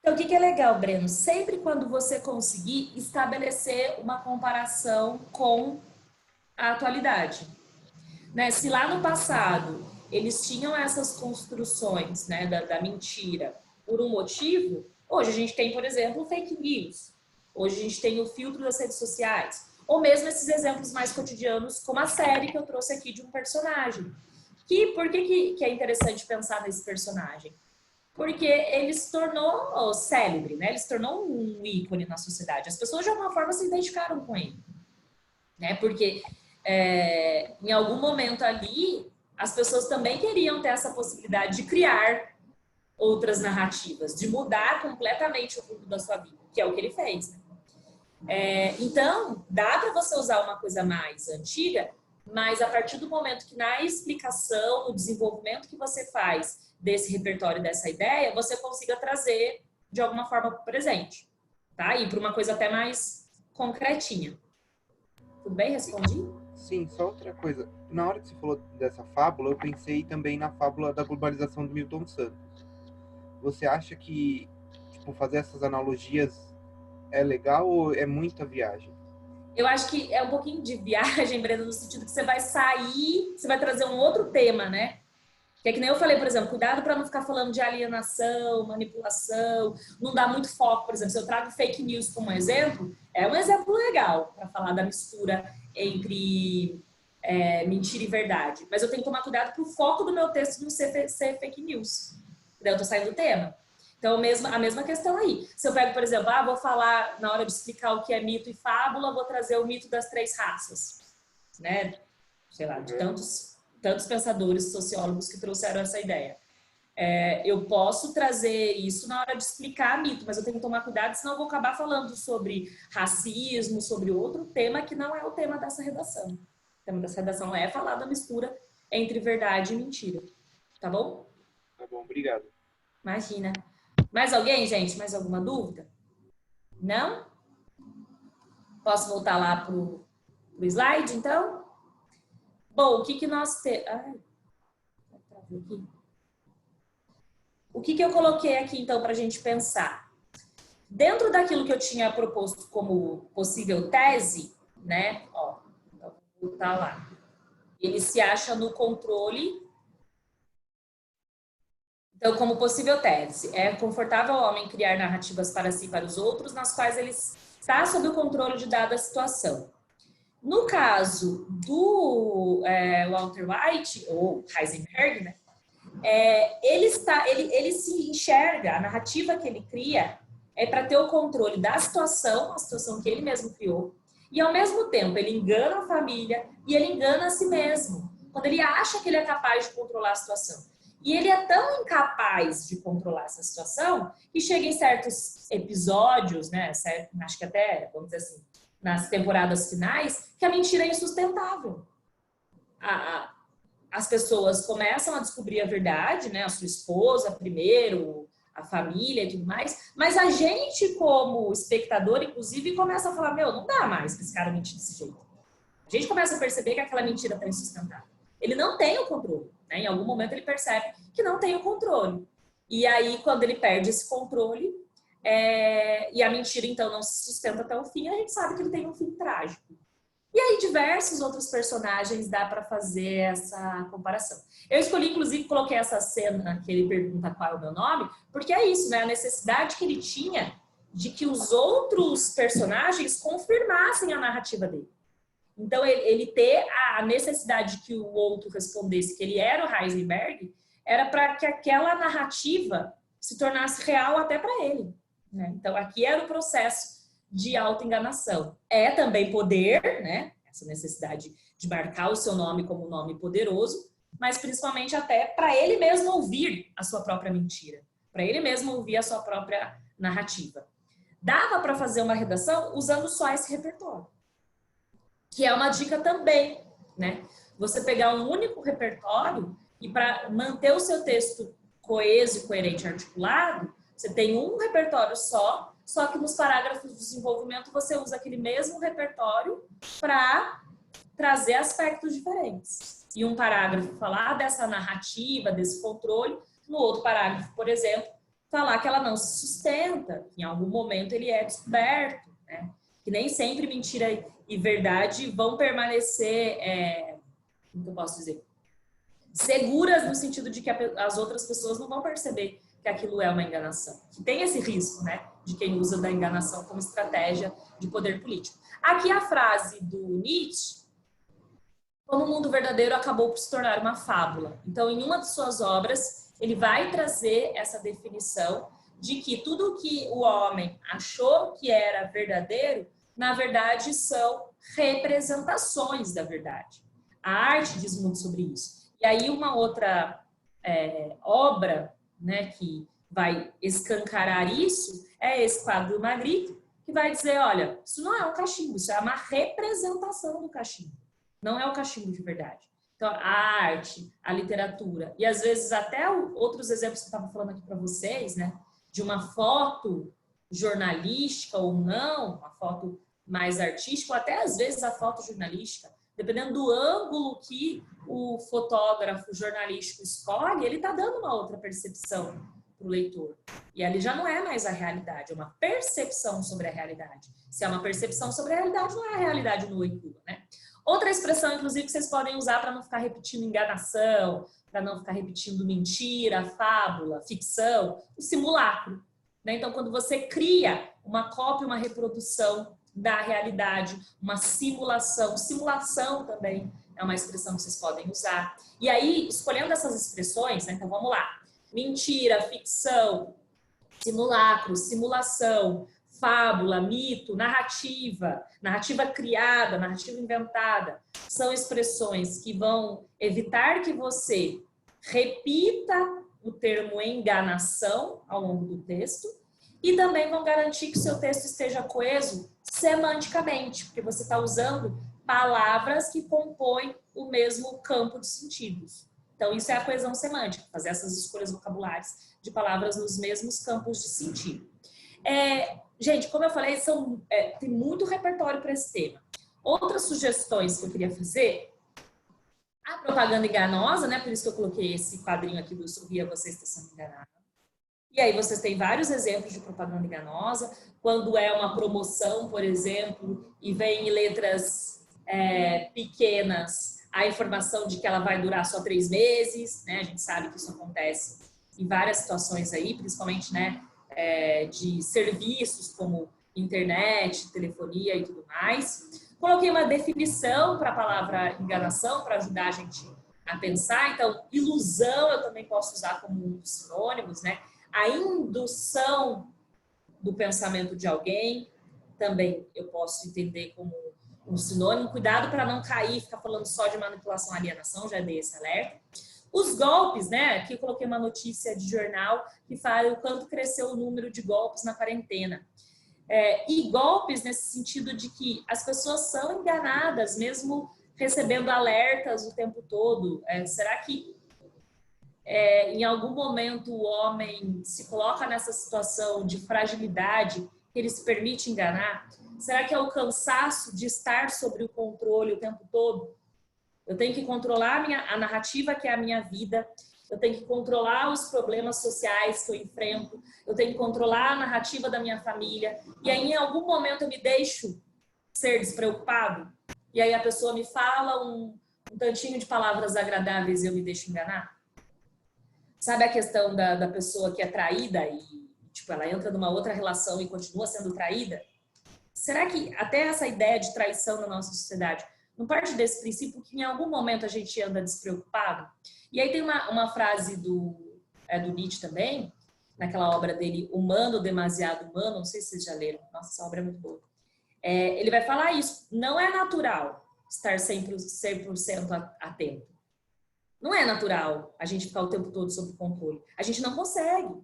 Então, o que é legal, Breno? Sempre quando você conseguir estabelecer uma comparação com a atualidade. Né? Se lá no passado eles tinham essas construções, né, da mentira por um motivo, hoje a gente tem, por exemplo, fake news. Hoje a gente tem o filtro das redes sociais. Ou mesmo esses exemplos mais cotidianos, como a série que eu trouxe aqui de um personagem. Por que é interessante pensar nesse personagem? Porque ele se tornou célebre, né? Ele se tornou um ícone na sociedade. As pessoas, de alguma forma, se identificaram com ele. Né? Porque, em algum momento ali, as pessoas também queriam ter essa possibilidade de criar outras narrativas, de mudar completamente o rumo da sua vida, que é o que ele fez. Né? Então, dá para você usar uma coisa mais antiga, mas a partir do momento que na explicação, no desenvolvimento que você faz desse repertório, dessa ideia, você consiga trazer de alguma forma para o presente, tá? E para uma coisa até mais concretinha. Tudo bem? Respondi? Sim, só outra coisa. Na hora que você falou dessa fábula, eu pensei também na fábula da globalização do Milton Santos. Você acha que tipo, fazer essas analogias é legal ou é muita viagem? Eu acho que é um pouquinho de viagem, Breno, no sentido que você vai sair, você vai trazer um outro tema, né? Que é que nem eu falei, por exemplo, cuidado para não ficar falando de alienação, manipulação, não dar muito foco, por exemplo, se eu trago fake news como exemplo, é um exemplo legal para falar da mistura entre mentira e verdade. Mas eu tenho que tomar cuidado para o foco do meu texto não ser fake news. Daí eu tô saindo do tema. Então, a mesma questão aí. Se eu pego, por exemplo, vou falar, na hora de explicar o que é mito e fábula, vou trazer o mito das 3 raças, né? Sei lá, de tantos pensadores, sociólogos que trouxeram essa ideia. Eu posso trazer isso na hora de explicar mito, mas eu tenho que tomar cuidado, senão eu vou acabar falando sobre racismo, sobre outro tema que não é o tema dessa redação. O tema dessa redação é falar da mistura entre verdade e mentira. Tá bom? Tá bom, obrigado. Imagina. Mais alguém, gente? Mais alguma dúvida? Não? Posso voltar lá pro slide, então? Bom, o que nós temos... O que eu coloquei aqui, então, para a gente pensar? Dentro daquilo que eu tinha proposto como possível tese, né? Ó, então, vou botar lá. Ele se acha no controle. Então, como possível tese, é confortável ao homem criar narrativas para si e para os outros, nas quais ele está sob o controle de dada situação. No caso do Walter White, ou Heisenberg, né? Ele se enxerga, a narrativa que ele cria é para ter o controle da situação, a situação que ele mesmo criou, e ao mesmo tempo ele engana a família e ele engana a si mesmo, quando ele acha que ele é capaz de controlar a situação. E ele é tão incapaz de controlar essa situação que chega em certos episódios, né, acho que até, vamos dizer assim, nas temporadas finais, que a mentira é insustentável. As pessoas começam a descobrir a verdade, né, a sua esposa primeiro, a família e tudo mais, mas a gente, como espectador, inclusive, começa a falar, não dá mais para esse cara mentir desse jeito. A gente começa a perceber que aquela mentira está insustentável. Ele não tem o controle, né? Em algum momento ele percebe que não tem o controle. E aí, quando ele perde esse controle, e a mentira, então, não se sustenta até o fim, a gente sabe que ele tem um fim trágico. E aí, diversos outros personagens dá para fazer essa comparação. Eu escolhi, inclusive, coloquei essa cena que ele pergunta qual é o meu nome, porque é isso, né? A necessidade que ele tinha de que os outros personagens confirmassem a narrativa dele. Então, ele ter a necessidade de que o outro respondesse que ele era o Heisenberg, era para que aquela narrativa se tornasse real até para ele, né? Então, aqui era o processo de autoenganação. É também poder, né? Essa necessidade de marcar o seu nome como um nome poderoso, mas principalmente até para ele mesmo ouvir a sua própria mentira, para ele mesmo ouvir a sua própria narrativa. Dava para fazer uma redação usando só esse repertório, que é uma dica também, né? Você pegar um único repertório e para manter o seu texto coeso, coerente, articulado, você tem um repertório só que nos parágrafos de desenvolvimento você usa aquele mesmo repertório para trazer aspectos diferentes. E um parágrafo falar dessa narrativa, desse controle, no outro parágrafo, por exemplo, falar que ela não se sustenta, que em algum momento ele é descoberto, né? Que nem sempre mentira e verdade vão permanecer, como eu posso dizer, seguras no sentido de que as outras pessoas não vão perceber que aquilo é uma enganação. Que tem esse risco, né, de quem usa da enganação como estratégia de poder político. Aqui a frase do Nietzsche, como o mundo verdadeiro acabou por se tornar uma fábula. Então, em uma de suas obras, ele vai trazer essa definição de que tudo que o homem achou que era verdadeiro, na verdade, são representações da verdade. A arte diz muito sobre isso. E aí, uma outra obra, né, que vai escancarar isso é esse quadro do Magritte, que vai dizer, olha, isso não é um cachimbo, isso é uma representação do cachimbo. Não é o cachimbo de verdade. Então, a arte, a literatura, e às vezes até outros exemplos que eu estava falando aqui para vocês, né, de uma foto jornalística ou não, uma foto mais artística, ou até às vezes a foto jornalística, dependendo do ângulo que o fotógrafo jornalístico escolhe, ele está dando uma outra percepção para o leitor. E ali já não é mais a realidade, é uma percepção sobre a realidade. Se é uma percepção sobre a realidade, não é a realidade nua e crua, né? Outra expressão, inclusive, que vocês podem usar para não ficar repetindo enganação, para não ficar repetindo mentira, fábula, ficção, o simulacro, né? Então, quando você cria uma cópia, uma reprodução da realidade, uma simulação, simulação também é uma expressão que vocês podem usar. E aí, escolhendo essas expressões, né? Então vamos lá. Mentira, ficção, simulacro, simulação, fábula, mito, narrativa, narrativa criada, narrativa inventada, são expressões que vão evitar que você repita o termo enganação ao longo do texto e também vão garantir que o seu texto esteja coeso semanticamente, porque você está usando palavras que compõem o mesmo campo de sentidos. Então, isso é a coesão semântica, fazer essas escolhas vocabulares de palavras nos mesmos campos de sentido. Gente, como eu falei, tem muito repertório para esse tema. Outras sugestões que eu queria fazer, a propaganda enganosa, né? Por isso que eu coloquei esse quadrinho aqui do Sorria, você está sendo enganado. E aí vocês têm vários exemplos de propaganda enganosa, quando é uma promoção, por exemplo, e vem em letras pequenas a informação de que ela vai durar só 3 meses, né? A gente sabe que isso acontece em várias situações aí, principalmente, né, de serviços como internet, telefonia e tudo mais. Coloquei uma definição para a palavra enganação, para ajudar a gente a pensar. Então, ilusão eu também posso usar como um dos sinônimos, né? A indução do pensamento de alguém, também eu posso entender como um sinônimo. Cuidado para não cair e ficar falando só de manipulação e alienação, já dei esse alerta. Os golpes, né? Aqui eu coloquei uma notícia de jornal que fala o quanto cresceu o número de golpes na quarentena. E golpes nesse sentido de que as pessoas são enganadas, mesmo recebendo alertas o tempo todo. Será que em algum momento o homem se coloca nessa situação de fragilidade que ele se permite enganar? Será que é o cansaço de estar sobre o controle o tempo todo? Eu tenho que controlar a narrativa que é a minha vida, eu tenho que controlar os problemas sociais que eu enfrento, eu tenho que controlar a narrativa da minha família, e aí em algum momento eu me deixo ser despreocupado, e aí a pessoa me fala um tantinho de palavras agradáveis e eu me deixo enganar? Sabe a questão da pessoa que é traída e tipo, ela entra numa outra relação e continua sendo traída? Será que até essa ideia de traição na nossa sociedade não parte desse princípio que em algum momento a gente anda despreocupado? E aí tem uma frase do Nietzsche também, naquela obra dele, Humano, Demasiado Humano, não sei se vocês já leram, nossa, essa obra é muito boa. Ele vai falar isso, não é natural estar 100% atento. Não é natural a gente ficar o tempo todo sob controle. A gente não consegue.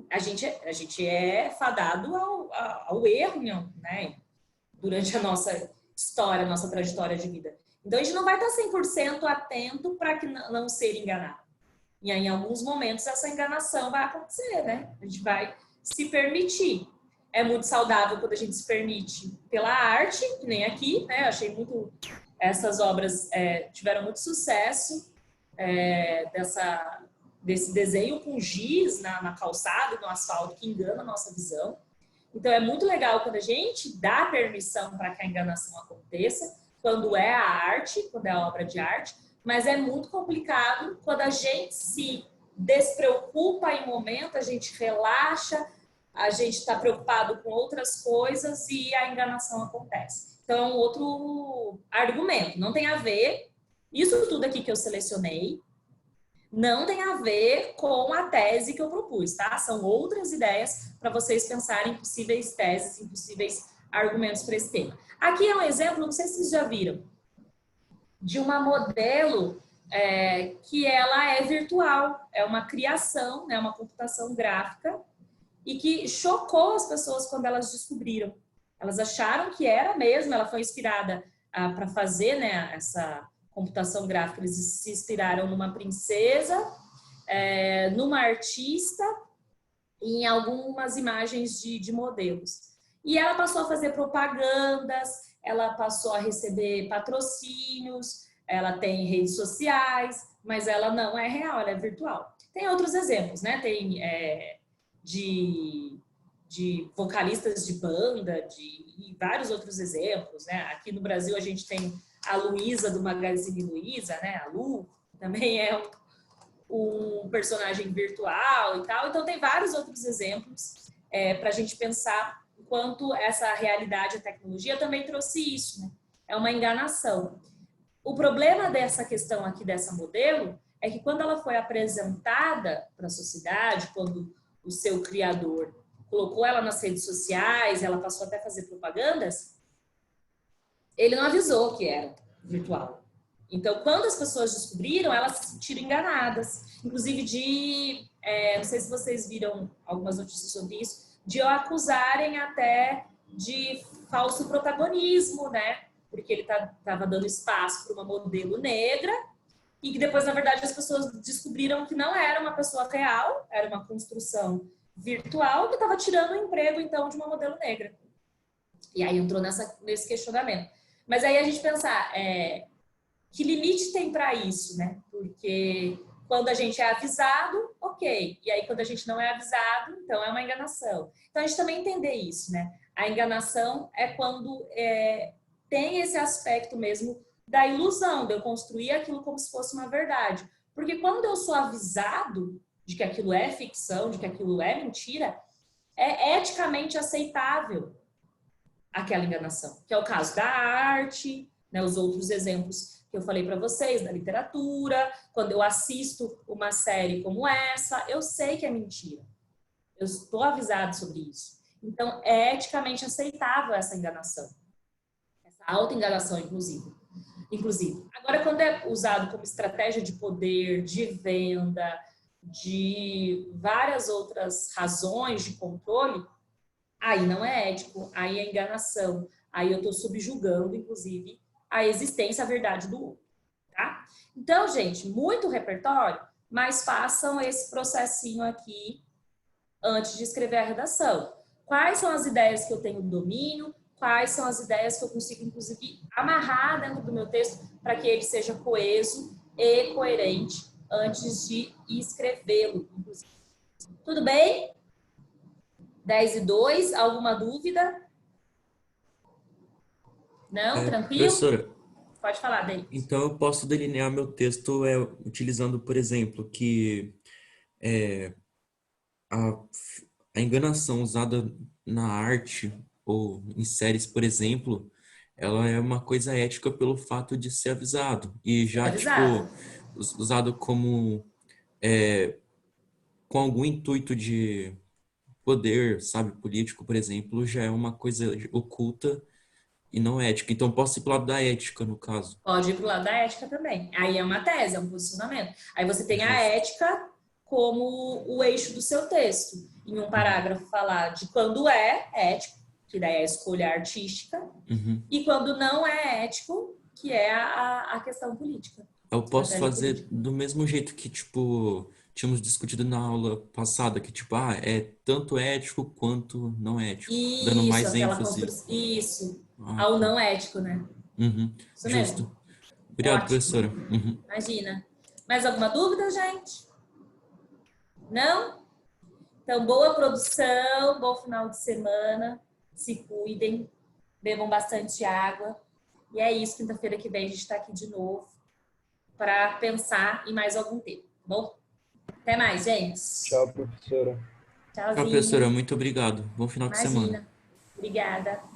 A gente é fadado ao erro, né? Durante a nossa história, a nossa trajetória de vida. Então, a gente não vai estar 100% atento para que não ser enganado. E aí, em alguns momentos, essa enganação vai acontecer, né? A gente vai se permitir. É muito saudável quando a gente se permite pela arte, que nem aqui, né? Eu achei muito... Essas obras tiveram muito sucesso, desse desenho com giz na calçada e no asfalto que engana a nossa visão. Então, é muito legal quando a gente dá permissão para que a enganação aconteça, quando é a arte, quando é a obra de arte, mas é muito complicado quando a gente se despreocupa em momento, a gente relaxa, a gente está preocupado com outras coisas e a enganação acontece. Então, é um outro argumento. Não tem a ver, isso tudo aqui que eu selecionei, não tem a ver com a tese que eu propus, tá? São outras ideias para vocês pensarem em possíveis teses, em possíveis argumentos para esse tema. Aqui é um exemplo, não sei se vocês já viram, de uma modelo que ela é virtual, é uma criação, né, uma computação gráfica, e que chocou as pessoas quando elas descobriram. Elas acharam que era mesmo, ela foi inspirada para fazer, né, essa computação gráfica, eles se inspiraram numa princesa, numa artista e em algumas imagens de modelos. E ela passou a fazer propagandas, ela passou a receber patrocínios, ela tem redes sociais, mas ela não é real, ela é virtual. Tem outros exemplos, né? Tem de vocalistas de banda, e vários outros exemplos, né? Aqui no Brasil a gente tem a Luísa do Magazine Luiza, né? A Lu, também é um personagem virtual e tal. Então, tem vários outros exemplos para a gente pensar o quanto essa realidade, a tecnologia também trouxe isso, né? É uma enganação. O problema dessa questão aqui, dessa modelo, é que quando ela foi apresentada para a sociedade, quando o seu criador colocou ela nas redes sociais, ela passou até a fazer propagandas, ele não avisou que era virtual. Então, quando as pessoas descobriram, elas se sentiram enganadas. Inclusive não sei se vocês viram algumas notícias sobre isso, de acusarem até de falso protagonismo, né? Porque ele estava dando espaço para uma modelo negra e que depois, na verdade, as pessoas descobriram que não era uma pessoa real, era uma construção virtual que estava tirando o emprego, então, de uma modelo negra. E aí entrou nesse questionamento. Mas aí a gente pensar, que limite tem para isso, né? Porque quando a gente é avisado, ok. E aí quando a gente não é avisado, então é uma enganação. Então a gente também entender isso, né? A enganação é quando tem esse aspecto mesmo da ilusão, de eu construir aquilo como se fosse uma verdade. Porque quando eu sou avisado de que aquilo é ficção, de que aquilo é mentira, é eticamente aceitável aquela enganação, que é o caso da arte, né, os outros exemplos que eu falei para vocês, da literatura. Quando eu assisto uma série como essa, eu sei que é mentira. Eu estou avisado sobre isso. Então, é eticamente aceitável essa enganação. Essa auto-enganação, inclusive. Agora, quando é usado como estratégia de poder, de venda, de várias outras razões de controle, aí não é ético, aí é enganação. Aí eu estou subjugando, inclusive, a existência, a verdade do outro, tá? Então, gente, muito repertório, mas façam esse processinho aqui antes de escrever a redação. Quais são as ideias que eu tenho domínio? Quais são as ideias que eu consigo, inclusive, amarrar dentro do meu texto para que ele seja coeso e coerente antes de escrevê-lo, inclusive. Tudo bem? 10:02, alguma dúvida? Não? Tranquilo? Professora, Pode falar, Denis. então eu posso delinear meu texto utilizando, por exemplo, que a, a enganação usada na arte ou em séries, por exemplo, ela é uma coisa ética pelo fato de ser avisado. E já, Avisado. usado como com algum intuito de poder, sabe, político, por exemplo, já é uma coisa oculta e não ética. Então, posso ir para o lado da ética, no caso. Pode ir para o lado da ética também. Aí é uma tese, é um posicionamento. Aí você tem a Justo. ética como o eixo do seu texto. Em um parágrafo falar de quando é ético, que daí é a escolha artística, e quando não é ético, que é a questão política. Eu posso Estratégia fazer política. do mesmo jeito que, tipo, tínhamos discutido na aula passada, que, tipo, é tanto ético quanto não ético. Dando Isso, mais aquela ênfase. construção. Isso. Ah, Ao tá. não ético, né? Isso Justo. mesmo. Obrigado, Ótimo. professora. Imagina. Mais alguma dúvida, gente? Não? Então, boa produção, bom final de semana. Se cuidem, bebam bastante água. E é isso, quinta-feira que vem a gente está aqui de novo para pensar em mais algum tema, tá bom? Até mais, gente. Tchau, professora. Tchau, Tchauzinho. professora. Muito obrigado. Bom final de semana. Imagina. Obrigada.